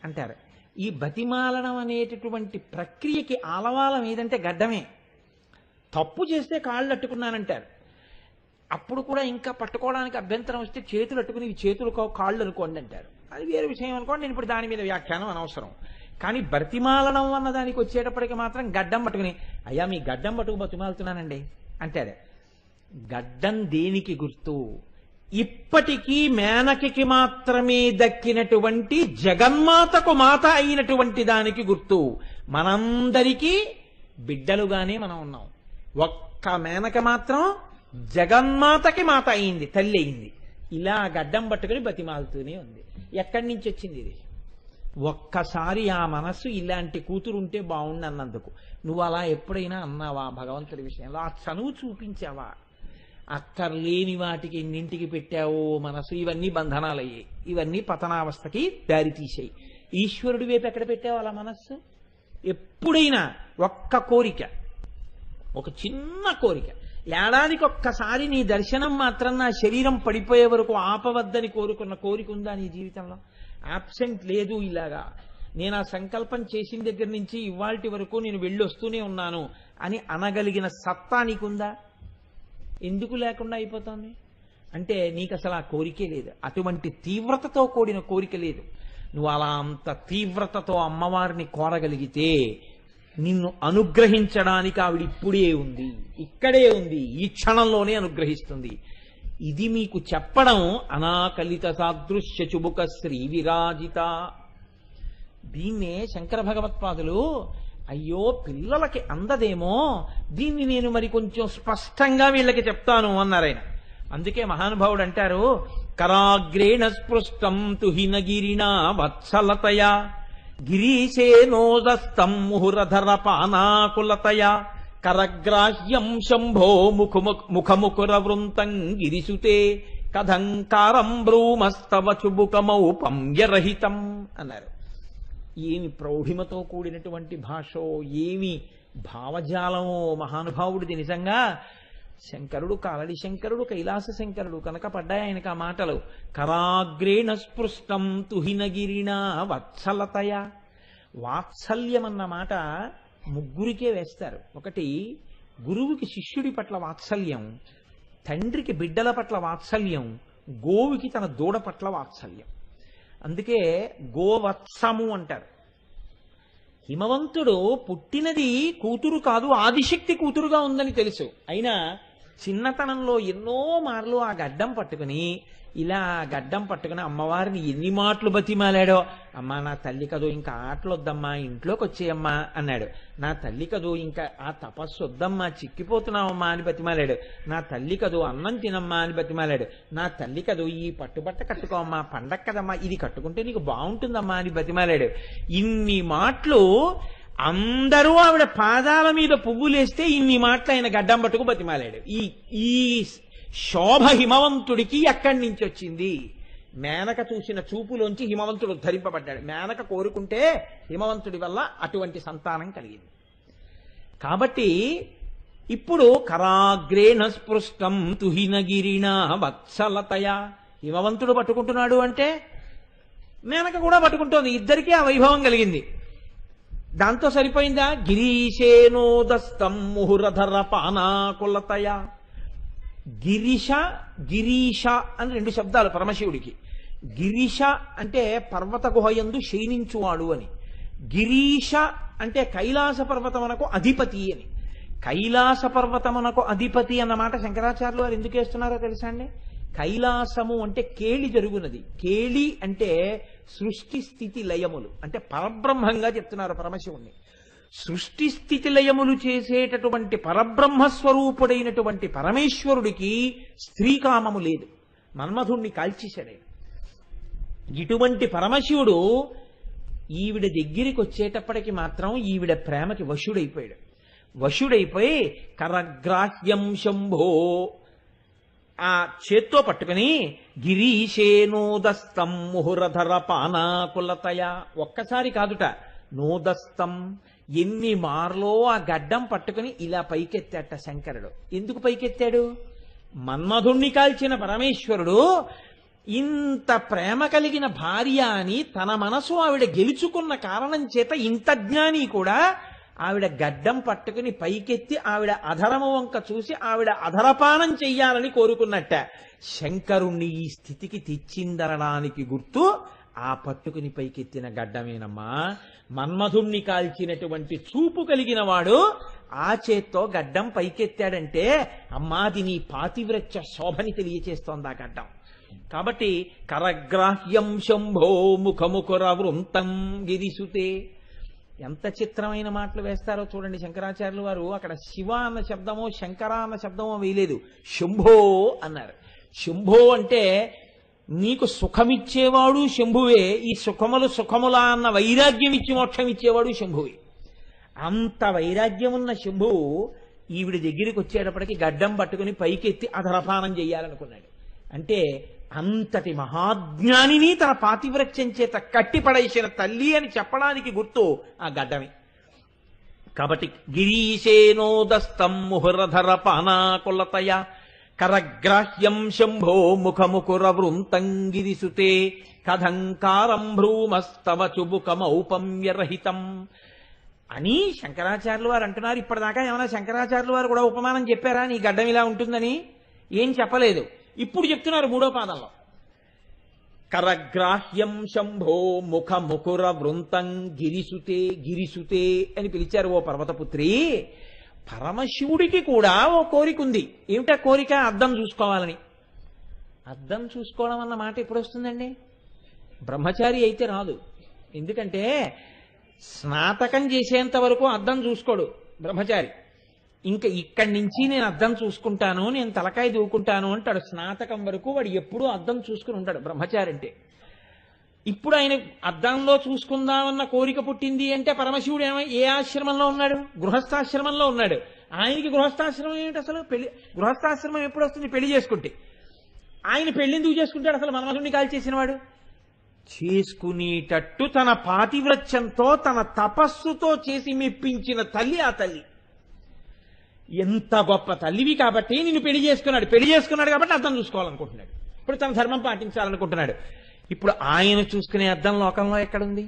అంటారు. ఈ బతిమాలనం అనేటటువంటి ప్రక్రియకి ఆలవాలం ఏదంటే గడ్డమే. తప్పు చేస్తే కాళ్ళు అట్టుకున్నానంటారు. అప్పుడు కూడా ఇంకా పట్టుకోవడానికి అభ్యంతరం వస్తే చేతులు అట్టుకుని చేతులు కాళ్ళు అనుకోండి అంటారు. అది వేరే విషయం అనుకోండి, నేను ఇప్పుడు దాని మీద వ్యాఖ్యానం అనవసరం. కానీ బతిమాలనం అన్న దానికి వచ్చేటప్పటికి మాత్రం గడ్డం పట్టుకుని, అయ్యా మీ గడ్డం పట్టుకు బతిమాలుతున్నానండి అంటారు. గడ్డం దేనికి గుర్తు? ఇప్పటికీ మేనకి మాత్రమే దక్కినటువంటి జగన్మాతకు మాత అయినటువంటి దానికి గుర్తు. మనందరికీ బిడ్డలుగానే మనం ఉన్నాం. ఒక్క మేనక మాత్రం జగన్మాతకి మాత అయింది, తల్లి అయింది. ఇలా గడ్డం పట్టుకుని బతిమాలుతూనే ఉంది. ఎక్కడి నుంచి వచ్చింది ఇది? ఒక్కసారి ఆ మనస్సు ఇలాంటి కూతురు ఉంటే బాగుండన్నందుకు. నువ్వు అలా ఎప్పుడైనా అన్నావా భగవంతుడి విషయంలో? ఆ చనువు చూపించావా? అక్కర్లేని వాటికి ఎన్నింటికి పెట్టావో మనసు. ఇవన్నీ బంధనాలయ్యాయి, ఇవన్నీ పతనావస్థకి దారి తీసాయి. ఈశ్వరుడి వైపు ఎక్కడ పెట్టావు అలా మనస్సు? ఎప్పుడైనా ఒక్క కోరిక, ఒక చిన్న కోరిక, ఏడాదికి ఒక్కసారి నీ దర్శనం మాత్రం నా శరీరం పడిపోయే వరకు ఆపవద్దని కోరుకున్న కోరిక ఉందా నీ జీవితంలో? ఆబ్సెంట్ లేదు. ఇలాగా నేను ఆ సంకల్పం చేసిన దగ్గర నుంచి ఇవాల్టి వరకు నేను వెళ్ళొస్తూనే ఉన్నాను అని అనగలిగిన సత్తా నీకుందా? ఎందుకు లేకుండా అయిపోతుంది అంటే నీకు అసలు ఆ కోరికే లేదు, అటువంటి తీవ్రతతో కూడిన కోరిక లేదు. నువ్వు అలా అంత తీవ్రతతో అమ్మవారిని కోరగలిగితే నిన్ను అనుగ్రహించడానికి ఆవిడ ఇప్పుడే ఉంది, ఇక్కడే ఉంది, ఈ క్షణంలోనే అనుగ్రహిస్తుంది. ఇది మీకు చెప్పడం అనాకలిత సాదృశ్య చుబుక శ్రీ విరాజిత. దీన్నే శంకర భగవత్పాదులు అయ్యో పిల్లలకి అందదేమో, దీన్ని నేను మరి కొంచెం స్పష్టంగా వీళ్ళకి చెప్తాను అన్నారు ఆయన. అందుకే మహానుభావుడు అంటారు, కరాగ్రేణ స్పృష్టం తుహినగిరినా వత్సలతయా గిరీశేనోదస్తం ముహురధర పానాకులతయా కరగ్రాహ్యం శంభో ముఖముకుర వృంతం గిరిసుతే కథంకారం బ్రూమస్తవ చుబుకమౌపమ్యరహితం అన్నారు. ఏమి ప్రౌఢిమతో కూడినటువంటి భాషో, ఏమి భావజాలమో మహానుభావుడిది. నిజంగా శంకరుడు కాలడి శంకరుడు, కైలాస శంకరుడు కనుక పడ్డాయి ఆయనకు ఆ మాటలు. కరాగ్రేణ స్పృష్టం తుహినగిరిణ వత్సలతయ. వాత్సల్యం అన్న మాట ముగ్గురికే వేస్తారు. ఒకటి గురువుకి శిష్యుడి పట్ల వాత్సల్యం, తండ్రికి బిడ్డల పట్ల వాత్సల్యం, గోవుకి తన దూడ పట్ల వాత్సల్యం. అందుకే గోవత్సము అంటారు. హిమవంతుడు పుట్టినది కూతురు కాదు, ఆదిశక్తి కూతురుగా ఉందని తెలుసు. అయినా చిన్నతనంలో ఎన్నో మార్లు ఆ గడ్డం పట్టుకుని ఇలా గడ్డం పట్టుకుని అమ్మవారిని ఎన్ని మాటలు బతిమాలాడో. అమ్మా నా తల్లి కదూ ఇంకా ఆటలొద్దమ్మా, ఇంట్లోకి వచ్చేయమ్మా అన్నాడు. నా తల్లి కదూ ఇంకా ఆ తపస్సు వద్దమ్మా, చిక్కిపోతున్నావమ్మా అని బతిమాలాడు. నా తల్లి కదూ అన్నం తినమ్మా అని బతిమాలాడు. నా తల్లి కదూ ఈ పట్టుబట్ట కట్టుకోమ్మా, పండగ కదమ్మా, ఇది కట్టుకుంటే నీకు బాగుంటుందమ్మా అని బతిమాలాడు. ఇన్ని మాటలు అందరూ ఆవిడ పాదాల మీద పువ్వులేస్తే ఇన్ని మాటలు ఆయన గడ్డం పట్టుకు బతిమాలాడు. ఈ శోభ హిమవంతుడికి ఎక్కడి నుంచి వచ్చింది? మేనక చూసిన చూపులోంచి హిమవంతుడు ఉద్ధరింపబడ్డాడు. మేనక కోరుకుంటే హిమవంతుడి వల్ల అటువంటి సంతానం కలిగింది. కాబట్టి ఇప్పుడు కరాగ్రేణ స్పృష్టం తుహినగిరిణ వత్సలతయ. హిమవంతుడు పట్టుకుంటున్నాడు అంటే మేనక కూడా పట్టుకుంటోంది, ఇద్దరికీ ఆ వైభవం కలిగింది. దాంతో సరిపోయిందా? గిరీశేనోదస్తం ముహురధర పానాకులతయ. గిరీష గిరీష అని రెండు శబ్దాలు పరమశివుడికి. గిరీష అంటే పర్వత గుహయందు శయనించువాడు అని, గిరీష అంటే కైలాస పర్వతమునకు అధిపతి అని. కైలాస పర్వతమునకు అధిపతి అన్నమాట శంకరాచార్యులు వారు ఎందుకు వేస్తున్నారో తెలుసా అండి? కైలాసము అంటే కేళి జరుగునది, కేళి అంటే సృష్టి స్థితి లయములు, అంటే పరబ్రహ్మంగా చెప్తున్నారు పరమశివుణ్ణి. సృష్టి స్థితి లయములు చేసేటటువంటి పరబ్రహ్మస్వరూపుడైనటువంటి పరమేశ్వరుడికి స్త్రీకామము లేదు, మన్మధుణ్ణి కాల్చేశాడు. ఇటువంటి పరమశివుడు ఈవిడ దగ్గరికి వచ్చేటప్పటికి మాత్రం ఈవిడ ప్రేమకి వశుడైపోయాడు. వశుడైపోయి కరగ్రాహ్యం శంభో ఆ చేత్తో పట్టుకుని గిరీశేనోదస్తం ముహురధర పానాకులతయ. ఒక్కసారి కాదుట, నోదస్తం ఎన్ని మార్లో ఆ గడ్డం పట్టుకుని ఇలా పైకెత్తాట శంకరుడు. ఎందుకు పైకెత్తాడు? మన్మధుణ్ణి కాల్చిన పరమేశ్వరుడు ఇంత ప్రేమ కలిగిన భార్య అని తన మనసు ఆవిడ గెలుచుకున్న కారణం చేత ఇంత జ్ఞాని కూడా ఆవిడ గడ్డం పట్టుకుని పైకెత్తి ఆవిడ అధరము వంక చూసి ఆవిడ అధరపానం చెయ్యాలని కోరుకున్నట్ట. శంకరుణ్ణి ఈ స్థితికి తెచ్చిందనడానికి గుర్తు ఆ పట్టుకుని పైకెత్తిన గడ్డమేనమ్మా. మన్మధుణ్ణి కాల్చినటువంటి చూపు కలిగిన వాడు ఆ చేత్తో గడ్డం పైకెత్తాడంటే అమ్మాది నీ పాతివ్రత్య శోభని తెలియచేస్తోంది ఆ గడ్డం. కాబట్టి కరగ్రాహ్యం శంభో ముఖముకుర వృంతం గిరిసుతే. ఎంత చిత్రమైన మాటలు వేస్తారో చూడండి శంకరాచార్యులు వారు. అక్కడ శివ అన్న శబ్దమో శంకర అన్న శబ్దమో వేయలేదు, శంభో అన్నారు. శంభో అంటే నీకు సుఖమిచ్చేవాడు శంభువే, ఈ సుఖములు సుఖములా అన్న వైరాగ్యం ఇచ్చి మోక్షం ఇచ్చేవాడు శంభువే. అంత వైరాగ్యం ఉన్న శంభువు ఈవిడ దగ్గరికి వచ్చేటప్పటికి గడ్డం పట్టుకుని పైకెత్తి అధరపానం చెయ్యాలనుకున్నాడు. అంటే అంతటి మహాజ్ఞానిని తన పాతివ్రత్యం చేత కట్టిపడేసిన తల్లి అని చెప్పడానికి గుర్తు ఆ గడ్డమే. కాబట్టి గిరీశేనోదస్తం ముహురధర పానాకులతయ కరగ్రాహ్యం శంభో ముఖముకుర వృంతం అని శంకరాచార్యులు వారు అంటున్నారు. ఇప్పటిదాకా ఏమైనా శంకరాచార్యులు వారు కూడా ఉపమానం చెప్పారా నీ గడ్డం ఇలా ఉంటుందని? ఏం చెప్పలేదు. ఇప్పుడు చెప్తున్నారు మూడో పాదంలో. కరగ్రాహ్యం శంభో ముఖ ముకుర వృంతం గిరిసుతే గిరిసుతే అని పిలిచారు. ఓ పర్వతపుత్రి, పరమశివుడికి కూడా ఓ కోరిక ఉంది. ఏమిటా కోరిక? అద్దం చూసుకోవాలని. అద్దం చూసుకోవడం అన్న మాట ఎప్పుడు వస్తుందండి? బ్రహ్మచారి అయితే రాదు. ఎందుకంటే స్నాతకం చేసేంత వరకు అద్దం చూసుకోడు బ్రహ్మచారి. ఇంకా ఇక్కడి నుంచి నేను అద్దం చూసుకుంటాను, నేను తలకాయ దూకుంటాను అంటాడు. స్నాతకం వరకు వాడు ఎప్పుడూ అద్దం చూసుకుని ఉంటాడు బ్రహ్మచారి అంటే. ఇప్పుడు ఆయన అద్దంలో చూసుకుందామన్న కోరిక పుట్టింది అంటే పరమశివుడు ఏ ఆశ్రమంలో ఉన్నాడు? గృహస్థాశ్రమంలో ఉన్నాడు. ఆయనకి గృహస్థాశ్రమం ఏమిటి అసలు? పెళ్లి గృహస్థాశ్రమం ఎప్పుడు వస్తుంది? పెళ్లి చేసుకుంటే. ఆయన పెళ్లిందుకు చేసుకుంటాడు అసలు? మన్మధుడిని కాల్ చేసినవాడు. చేసుకునేటట్టు తన పాతివ్రత్యంతో తన తపస్సుతో చేసి మెప్పించిన తల్లి ఆ తల్లి. ఎంత గొప్ప తల్లివి కాబట్టి నిన్ను పెళ్లి చేసుకున్నాడు. పెళ్లి చేసుకున్నాడు కాబట్టి అద్దం చూసుకోవాలనుకుంటున్నాడు. ఇప్పుడు తన ధర్మం పాటించాలనుకుంటున్నాడు. ఇప్పుడు ఆయన చూసుకునే అద్దం లోకంలో ఎక్కడుంది?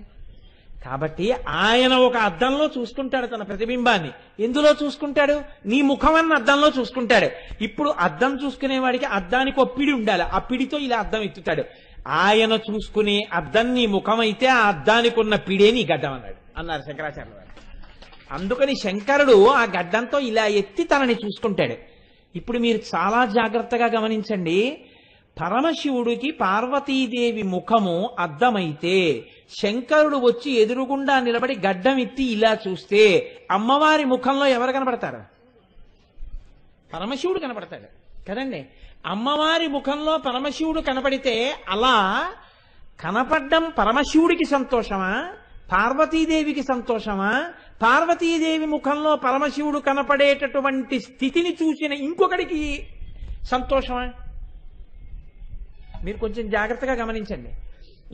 కాబట్టి ఆయన ఒక అద్దంలో చూసుకుంటాడు తన ప్రతిబింబాన్ని. ఎందులో చూసుకుంటాడు? నీ ముఖమన్న అద్దంలో చూసుకుంటాడు. ఇప్పుడు అద్దం చూసుకునేవాడికి అద్దానికి ఒక పిడి ఉండాలి. ఆ పిడితో ఇలా అద్దం ఎత్తుతాడు. ఆయన చూసుకునే అద్దం నీ ముఖమైతే ఆ అద్దానికి ఉన్న పిడే నీ గడ్డం అన్నారు శంకరాచార్యులు వారు. అందుకని శంకరుడు ఆ గడ్డంతో ఇలా ఎత్తి తనని చూసుకుంటాడు. ఇప్పుడు మీరు చాలా జాగ్రత్తగా గమనించండి. పరమశివుడికి పార్వతీదేవి ముఖము అద్దమైతే శంకరుడు వచ్చి ఎదురుగుండా నిలబడి గడ్డం ఎత్తి ఇలా చూస్తే అమ్మవారి ముఖంలో ఎవరు కనపడతారు? పరమశివుడు కనపడతాడు కదండి. అమ్మవారి ముఖంలో పరమశివుడు కనపడితే అలా కనపడ్డం పరమశివుడికి సంతోషమా, పార్వతీదేవికి సంతోషమా? పార్వతీదేవి ముఖంలో పరమశివుడు కనపడేటటువంటి స్థితిని చూసిన ఇంకొకడికి సంతోషమా? మీరు కొంచెం జాగ్రత్తగా గమనించండి.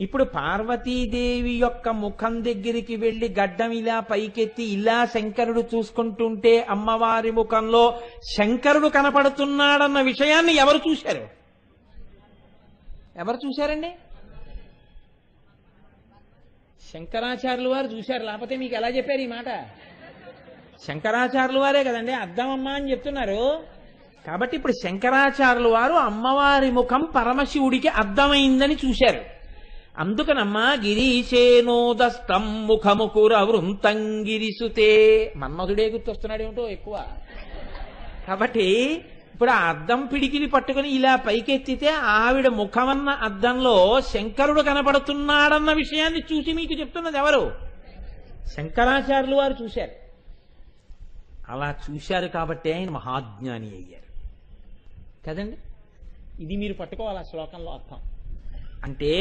ఇప్పుడు పార్వతీదేవి యొక్క ముఖం దగ్గరికి వెళ్లి గడ్డం ఇలా పైకెత్తి ఇలా శంకరుడు చూసుకుంటుంటే అమ్మవారి ముఖంలో శంకరుడు కనపడుతున్నాడన్న విషయాన్ని ఎవరు చూశారు? ఎవరు చూశారండి? శంకరాచార్యులు వారు చూశారు. లేకపోతే మీకు ఎలా చెప్పారు ఈ మాట? శంకరాచార్యులు వారే కదండి అద్దమమ్మ అని చెప్తున్నారు. కాబట్టి ఇప్పుడు శంకరాచార్యులు వారు అమ్మవారి ముఖం పరమశివుడికి అద్దమైందని చూశారు. అందుకనమ్మా గిరీశేనోదస్తం ముఖముకుర వృంతం గిరిసుతే. మన్మధుడే గుర్తొస్తున్నాడేమిటో ఎక్కువ. కాబట్టి ఇప్పుడు ఆ అద్దం పిడికిని పట్టుకుని ఇలా పైకెత్తితే ఆవిడ ముఖమన్న అద్దంలో శంకరుడు కనపడుతున్నాడన్న విషయాన్ని చూసి మీకు చెప్తున్నది ఎవరు? శంకరాచార్యులు వారు చూశారు. అలా చూశారు కాబట్టి ఆయన మహాజ్ఞాని అయ్యారు కదండి. ఇది మీరు పట్టుకోవాలి ఆ శ్లోకంలో అర్థం. అంటే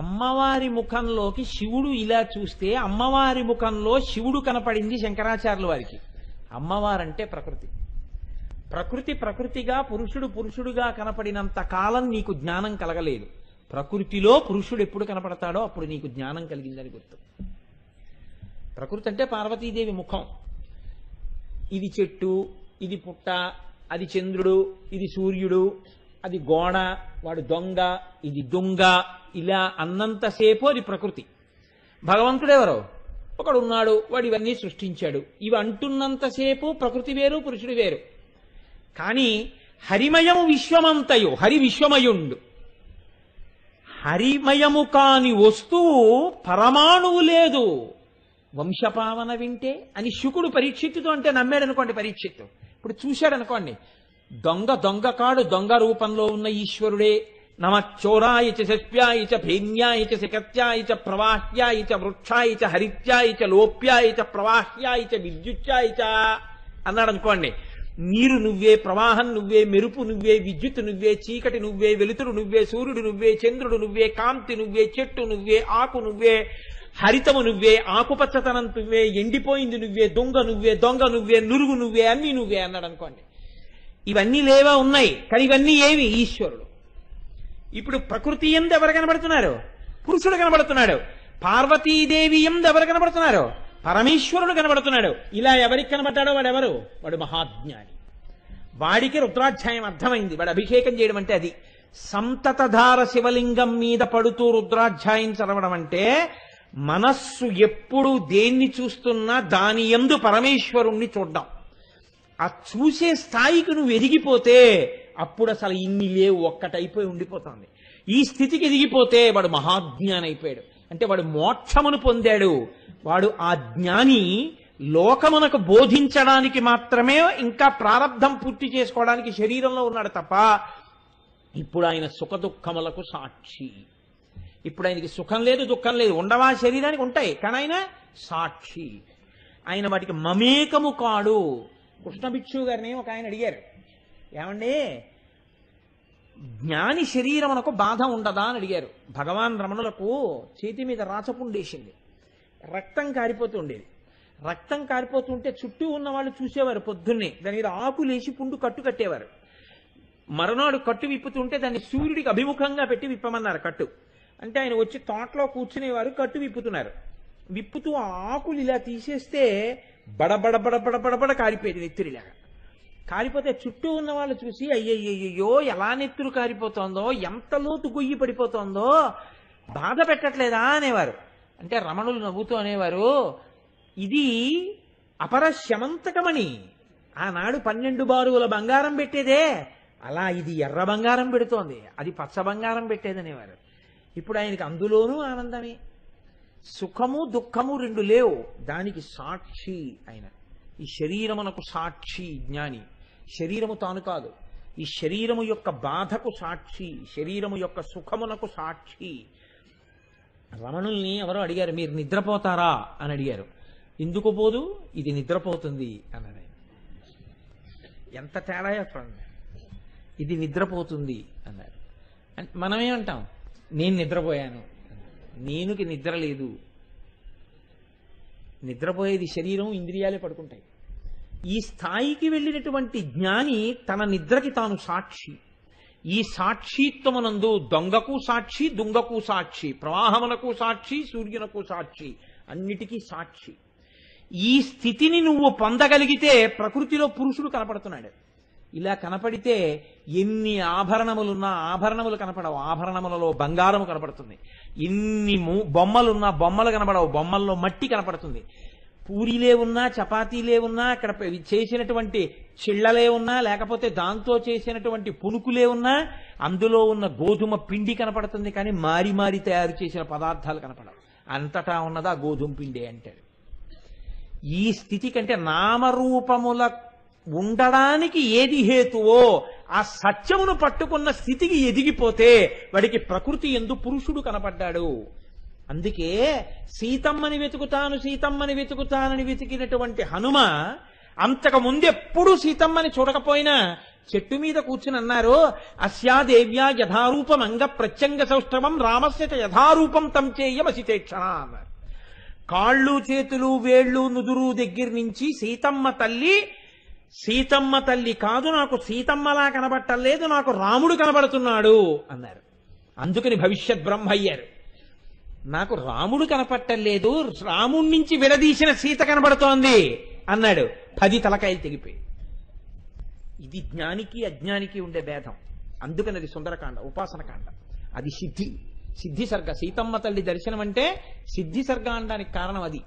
అమ్మవారి ముఖంలోకి శివుడు ఇలా చూస్తే అమ్మవారి ముఖంలో శివుడు కనపడింది శంకరాచార్యుల వారికి. అమ్మవారంటే ప్రకృతి. ప్రకృతి ప్రకృతిగా పురుషుడు పురుషుడుగా కనపడినంత కాలం నీకు జ్ఞానం కలగలేదు. ప్రకృతిలో పురుషుడు ఎప్పుడు కనపడతాడో అప్పుడు నీకు జ్ఞానం కలిగిందని గుర్తు. ప్రకృతి అంటే పార్వతీదేవి ముఖం. ఇది చెట్టు, ఇది పుట్ట, అది చంద్రుడు, ఇది సూర్యుడు, అది గోడ, వాడు దొంగ, ఇది దొంగ, ఇలా అన్నంతసేపు అది ప్రకృతి. భగవంతుడెవరో ఒకడున్నాడు, వాడు ఇవన్నీ సృష్టించాడు. ఇవి అంటున్నంతసేపు ప్రకృతి వేరు, పురుషుడు వేరు. కానీ హరిమయము విశ్వమంతయు, హరి విశ్వమయుండు. హరిమయము కాని వస్తువు పరమాణువు లేదు. వంశపావన వింటే అని శుకుడు పరీక్షిత్తుతో అంటే నమ్మాడు అనుకోండి. పరీక్షిత్తు ఇప్పుడు చూశాడు అనుకోండి, దొంగ కాడు, దొంగ రూపంలో ఉన్న ఈశ్వరుడే. నమ చోరాయ చ శస్యాయ చ భేన్యాయ చ శకత్యాయ చ ప్రవాహ్యాయ చ వృక్షాయ చ హరిత్యాయ చ లోప్యాయ చ ప్రవాహ్యాయ చ విద్యుత్యాయ చ అన్నాడు అనుకోండి. నీరు నువ్వే, ప్రవాహం నువ్వే, మెరుపు నువ్వే, విద్యుత్ నువ్వే, చీకటి నువ్వే, వెలుతురు నువ్వే, సూర్యుడు నువ్వే, చంద్రుడు నువ్వే, కాంతి నువ్వే, చెట్టు నువ్వే, ఆకు నువ్వే, హరితము నువ్వే, ఆకుపచ్చతనం నువ్వే, ఎండిపోయింది నువ్వే, దొంగ నువ్వే, నురుగు నువ్వే, అన్ని నువ్వే అన్నాడు అనుకోండి. ఇవన్నీ లేవా? ఉన్నాయి. కానీ ఇవన్నీ ఏవి? ఈశ్వరుడు. ఇప్పుడు ప్రకృతి ఎందు ఎవరు కనబడుతున్నారు? పురుషుడు కనబడుతున్నాడు. పార్వతీదేవి ఎందు ఎవరు కనబడుతున్నారు? పరమేశ్వరుడు కనబడుతున్నాడు. ఇలా ఎవరికి కనబడ్డాడో వాడెవరు? వాడు మహాజ్ఞాని. వాడికి రుద్రాధ్యాయం అర్థమైంది. వాడు అభిషేకం చేయడం అంటే అది. సంతతధార శివలింగం మీద పడుతూ రుద్రాధ్యాయం చదవడం అంటే మనస్సు ఎప్పుడు దేన్ని చూస్తున్నా దాని యందు పరమేశ్వరుణ్ణి చూడ్డాం. ఆ చూసే స్థాయికి నువ్వు ఎదిగిపోతే అప్పుడు అసలు ఇన్ని లేవు, ఒక్కటైపోయి ఉండిపోతుంది. ఈ స్థితికి ఎదిగిపోతే వాడు మహాజ్ఞాని అయిపోయాడు. అంటే వాడు మోక్షమును పొందాడు. వాడు ఆ జ్ఞాని లోకమునకు బోధించడానికి మాత్రమే ఇంకా ప్రారంధం పూర్తి చేసుకోవడానికి శరీరంలో ఉన్నాడు తప్ప ఇప్పుడు ఆయన సుఖ దుఃఖములకు సాక్షి. ఇప్పుడు ఆయనకి సుఖం లేదు, దుఃఖం లేదు, ఉండవా శరీరానికి ఉంటాయి, కానీ ఆయన సాక్షి. ఆయన వాటికి మమేకము కాడు. కృష్ణ భిక్షువు గారిని ఒక ఆయన అడిగారు, ఏమండి జ్ఞాని శరీరమునకు బాధ ఉండదా అని అడిగారు. భగవాన్ రమణులకు చేతి మీద రాచపుండేసింది, రక్తం కారిపోతూ ఉండేది. రక్తం కారిపోతుంటే చుట్టూ ఉన్న వాళ్ళు చూసేవారు. పొద్దున్నే దాని మీద ఆకులేసి పుండు కట్టు కట్టేవారు. మరునాడు కట్టు విప్పుతుంటే దాన్ని సూర్యుడికి అభిముఖంగా పెట్టి విప్పమన్నారు కట్టు. అంటే ఆయన వచ్చి తోటలో కూర్చునేవారు, కట్టు విప్పుతున్నారు. విప్పుతూ ఆ ఆకులు ఇలా తీసేస్తే బడబడ బడబడ బడబడ కారిపోయేది నెత్తురిలాగా. కారిపోతే చుట్టూ ఉన్న వాళ్ళు చూసి అయ్యయ్యో ఎలా నెత్తురు కారిపోతోందో, ఎంత లోతు గొయ్యి పడిపోతోందో, బాధ పెట్టట్లేదా అనేవారు. అంటే రమణులు నవ్వుతూ అనేవారు, ఇది అపరశమంతకమని ఆనాడు 12 బారువుల బంగారం పెట్టేదే, అలా ఇది ఎర్ర బంగారం పెడుతోంది, అది పచ్చ బంగారం పెట్టేదనేవారు. ఇప్పుడు ఆయనకి అందులోనూ ఆనందమే. సుఖము దుఃఖము రెండు లేవు, దానికి సాక్షి ఆయన. ఈ శరీరమునకు సాక్షి జ్ఞాని. శరీరము తాను కాదు, ఈ శరీరము యొక్క బాధకు సాక్షి, శరీరము యొక్క సుఖమునకు సాక్షి. రమణుల్ని ఎవరో అడిగారు, మీరు నిద్రపోతారా అని అడిగారు. ఎందుకు పోదు, ఇది నిద్రపోతుంది అన్నాడు ఆయన. ఎంత తేడా చూడండి, ఇది నిద్రపోతుంది అన్నారు. మనమేమంటాం, నేను నిద్రపోయాను, నేనుకి నిద్ర లేదు. నిద్రపోయేది శరీరం, ఇంద్రియాలే పడుకుంటాయి. ఈ స్థాయికి వెళ్ళినటువంటి జ్ఞాని తన నిద్రకి తాను సాక్షి. ఈ సాక్షిత్వమునందు దొంగకు సాక్షి, దుంగకు సాక్షి, ప్రవాహమునకు సాక్షి, సూర్యునకు సాక్షి, అన్నిటికీ సాక్షి. ఈ స్థితిని నువ్వు పొందగలిగితే ప్రకృతిలో పురుషుడు కనపడుతున్నాడు. ఇలా కనపడితే ఎన్ని ఆభరణములున్నా ఆభరణములు కనపడవు, ఆభరణములలో బంగారము కనపడుతుంది. ఎన్ని బొమ్మలున్నా బొమ్మలు కనపడవు, బొమ్మల్లో మట్టి కనపడుతుంది. పూరీలే ఉన్నా, చపాతీలే ఉన్నా, అక్కడ చేసినటువంటి చిళ్ళలే ఉన్నా, లేకపోతే దాంతో చేసినటువంటి పునుకులే ఉన్నా, అందులో ఉన్న గోధుమ పిండి కనపడుతుంది. కానీ మారి మారి తయారు చేసిన పదార్థాలు కనపడవు. అంతటా ఉన్నదా గోధుమ పిండి అంటాడు. ఈ స్థితి కంటే నామరూపముల ఉండడానికి ఏది హేతువో ఆ సత్యమును పట్టుకున్న స్థితికి ఎదిగిపోతే వాడికి ప్రకృతి యందు పురుషుడు కనపడ్డాడు. అందుకే సీతమ్మని వెతుకుతాను, సీతమ్మని వెతుకుతానని వెతికినటువంటి హనుమ అంతకు ముందెప్పుడు సీతమ్మని చూడకపోయినా చెట్టు మీద కూర్చుని అన్నారు, అస్యాదేవ్యా యథారూపం అంగ ప్రత్యంగ సౌష్ఠవం రామస్య యథారూపం తం చేయమసితేక్షణ అన్నారు. కాళ్ళు చేతులు వేళ్ళు నుదురు దగ్గర నుంచి సీతమ్మ తల్లి కాదు, నాకు సీతమ్మలా కనబట్టలేదు, నాకు రాముడు కనబడుతున్నాడు అన్నారు. అందుకని భవిష్యత్ బ్రహ్మ అయ్యారు. నాకు రాముడు కనపట్టలేదు, రాముడి నుంచి విడదీసిన సీత కనబడుతోంది అన్నాడు. 10 తలకాయలు తెగిపోయి. ఇది జ్ఞానికి అజ్ఞానికి ఉండే భేదం. అందుకని అది సుందరకాండ, ఉపాసనకాండ. అది సిద్ధి సర్గ. సీతమ్మ తల్లి దర్శనం అంటే సిద్ధి సర్గ అనడానికి కారణం అది.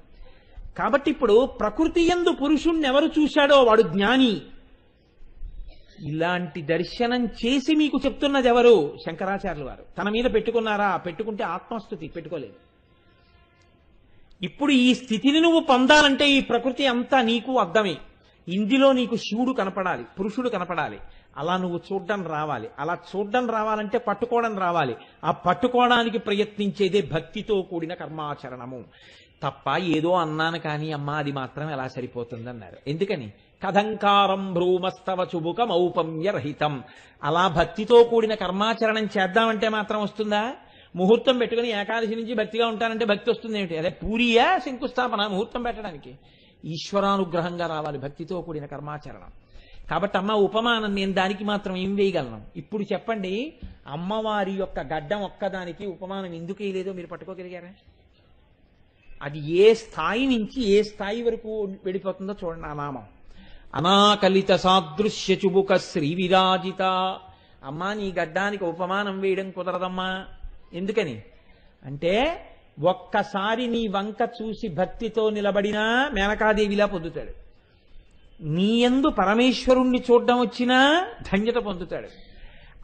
కాబట్టి ఇప్పుడు ప్రకృతి యందు పురుషుణ్ణి ఎవరు చూశాడో వాడు జ్ఞాని. ఇలాంటి దర్శనం చేసి మీకు చెప్తున్నది ఎవరు? శంకరాచార్యులు వారు. తన మీద పెట్టుకున్నారా? పెట్టుకుంటే ఆత్మస్థుతి, పెట్టుకోలేదు. ఇప్పుడు ఈ స్థితిని నువ్వు పొందాలంటే ఈ ప్రకృతి అంతా నీకు అర్థమే. ఇందులో నీకు శివుడు కనపడాలి, పురుషుడు కనపడాలి. అలా నువ్వు చూడ్డం రావాలి. అలా చూడ్డం రావాలంటే పట్టుకోవడం రావాలి. ఆ పట్టుకోవడానికి ప్రయత్నించేదే భక్తితో కూడిన కర్మాచరణము. తప్ప ఏదో అన్నాను కానీ అమ్మా అది మాత్రం ఎలా సరిపోతుంది అన్నారు. ఎందుకని? కథంకారం భ్రూమస్తవ చుబుకం ఔపమ్యరహితం. అలా భక్తితో కూడిన కర్మాచరణం చేద్దామంటే మాత్రం వస్తుందా? ముహూర్తం పెట్టుకుని ఏకాదశి నుంచి భక్తిగా ఉంటానంటే భక్తి వస్తుంది ఏమిటి? అదే పూరియా శంకుస్థాపన ముహూర్తం పెట్టడానికి? ఈశ్వరానుగ్రహంగా రావాలి భక్తితో కూడిన కర్మాచరణం. కాబట్టి అమ్మ ఉపమానం నేను దానికి మాత్రం ఏం వేయగలను? ఇప్పుడు చెప్పండి, అమ్మవారి యొక్క గడ్డం ఒక్కదానికి ఉపమానం ఎందుకు వేయలేదో మీరు పట్టుకోగలిగారా? అది ఏ స్థాయి నుంచి ఏ స్థాయి వరకు వెళ్ళిపోతుందో చూడండి. ఆ నామం అనాకలిత సాదృశ్య చుబుక శ్రీ విరాజిత. అమ్మా నీ గడ్డానికి ఉపమానం వేయడం కుదరదమ్మా. ఎందుకని అంటే ఒక్కసారి నీ వంక చూసి భక్తితో నిలబడినా మేనకాదేవిలా పొందుతాడు. నీ యందు పరమేశ్వరుణ్ణి చూడ్డం వచ్చినా ధన్యత పొందుతాడు.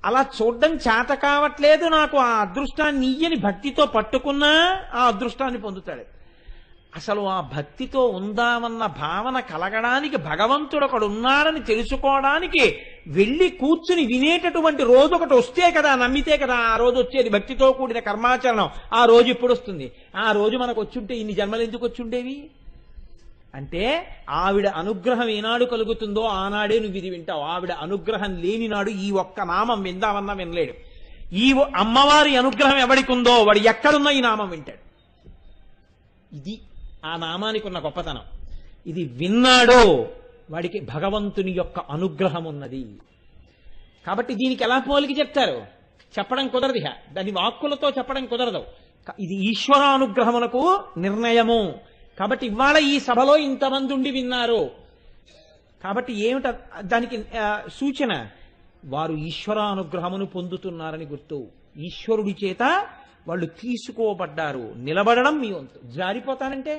అలా చూడ్డం చేత కావట్లేదు నాకు ఆ అదృష్టాన్ని ఇయ్యని భక్తితో పట్టుకున్నా ఆ అదృష్టాన్ని పొందుతాడు. అసలు ఆ భక్తితో ఉందామన్న భావన కలగడానికి, భగవంతుడు ఒకడు ఉన్నాడని తెలుసుకోవడానికి వెళ్ళి కూర్చుని వినేటటువంటి రోజు ఒకటి వస్తే కదా, నమ్మితే కదా ఆ రోజు వచ్చేది. భక్తితో కూడిన కర్మాచరణం ఆ రోజు ఇప్పుడు వస్తుంది. ఆ రోజు మనకు వచ్చుంటే ఇన్ని జన్మలు ఎందుకు వచ్చుండేవి? అంటే ఆవిడ అనుగ్రహం ఏనాడు కలుగుతుందో ఆనాడే నువ్వు ఇది వింటావు. ఆవిడ అనుగ్రహం లేని నాడు ఈ ఒక్క నామం విందామన్నా వినలేడు. ఈ అమ్మవారి అనుగ్రహం ఎవడికి ఉందో వాడు ఎక్కడున్నా ఈ నామం వింటాడు. ఇది ఆ నామానికి ఉన్న గొప్పతనం. ఇది విన్నాడో వాడికి భగవంతుని యొక్క అనుగ్రహం ఉన్నది. కాబట్టి దీనికి ఎలా పోలికి చెప్తారు? చెప్పడం కుదరదు. దాని వాక్కులతో చెప్పడం కుదరదు. ఇది ఈశ్వరానుగ్రహమునకు నిర్ణయము. కాబట్టి ఇవాళ ఈ సభలో ఇంతమంది ఉండి విన్నారు. కాబట్టి ఏమిట దానికి సూచన? వారు ఈశ్వరానుగ్రహమును పొందుతున్నారని గుర్తు. ఈశ్వరుడి చేత వాళ్ళు తీసుకోబడ్డారు. నిలబడడం మీ వంతు. జారిపోతానంటే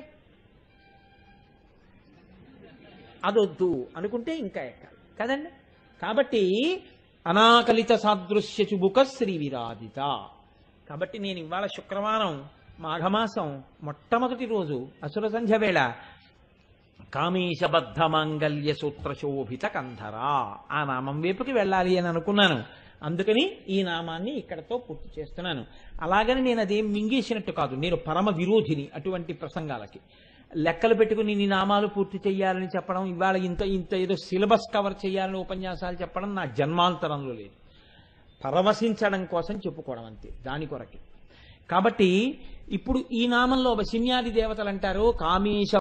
అదొద్దు అనుకుంటే ఇంకా ఎక్కాలి కదండి. కాబట్టి అనాకలిత సాదృశ్య చుబుక శ్రీ విరాజిత. కాబట్టి నేను ఇవాళ శుక్రవారం మాఘమాసం మొట్టమొదటి రోజు అసుర సంధ్య వేళ కామేశబద్ధ మాంగల్య సూత్ర శోభిత కంధరా ఆ నామం వైపుకి వెళ్ళాలి అని అనుకున్నాను. అందుకని ఈ నామాన్ని ఇక్కడతో పూర్తి చేస్తున్నాను. అలాగని నేను అదేం మింగేసినట్టు కాదు. నేను పరమ విరోధిని అటువంటి ప్రసంగాలకి. లెక్కలు పెట్టుకుని నీ నామాలు పూర్తి చేయాలని చెప్పడం, ఇవాళ ఇంత ఇంత ఏదో సిలబస్ కవర్ చేయాలని ఉపన్యాసాలు చెప్పడం నా జన్మాంతరంలో లేదు. పరవశించడం కోసం చెప్పుకోవడం అంతే, దాని కొరకే. కాబట్టి ఇప్పుడు ఈ నామంలో వశిన్యాది దేవతలు అంటారు కామేశ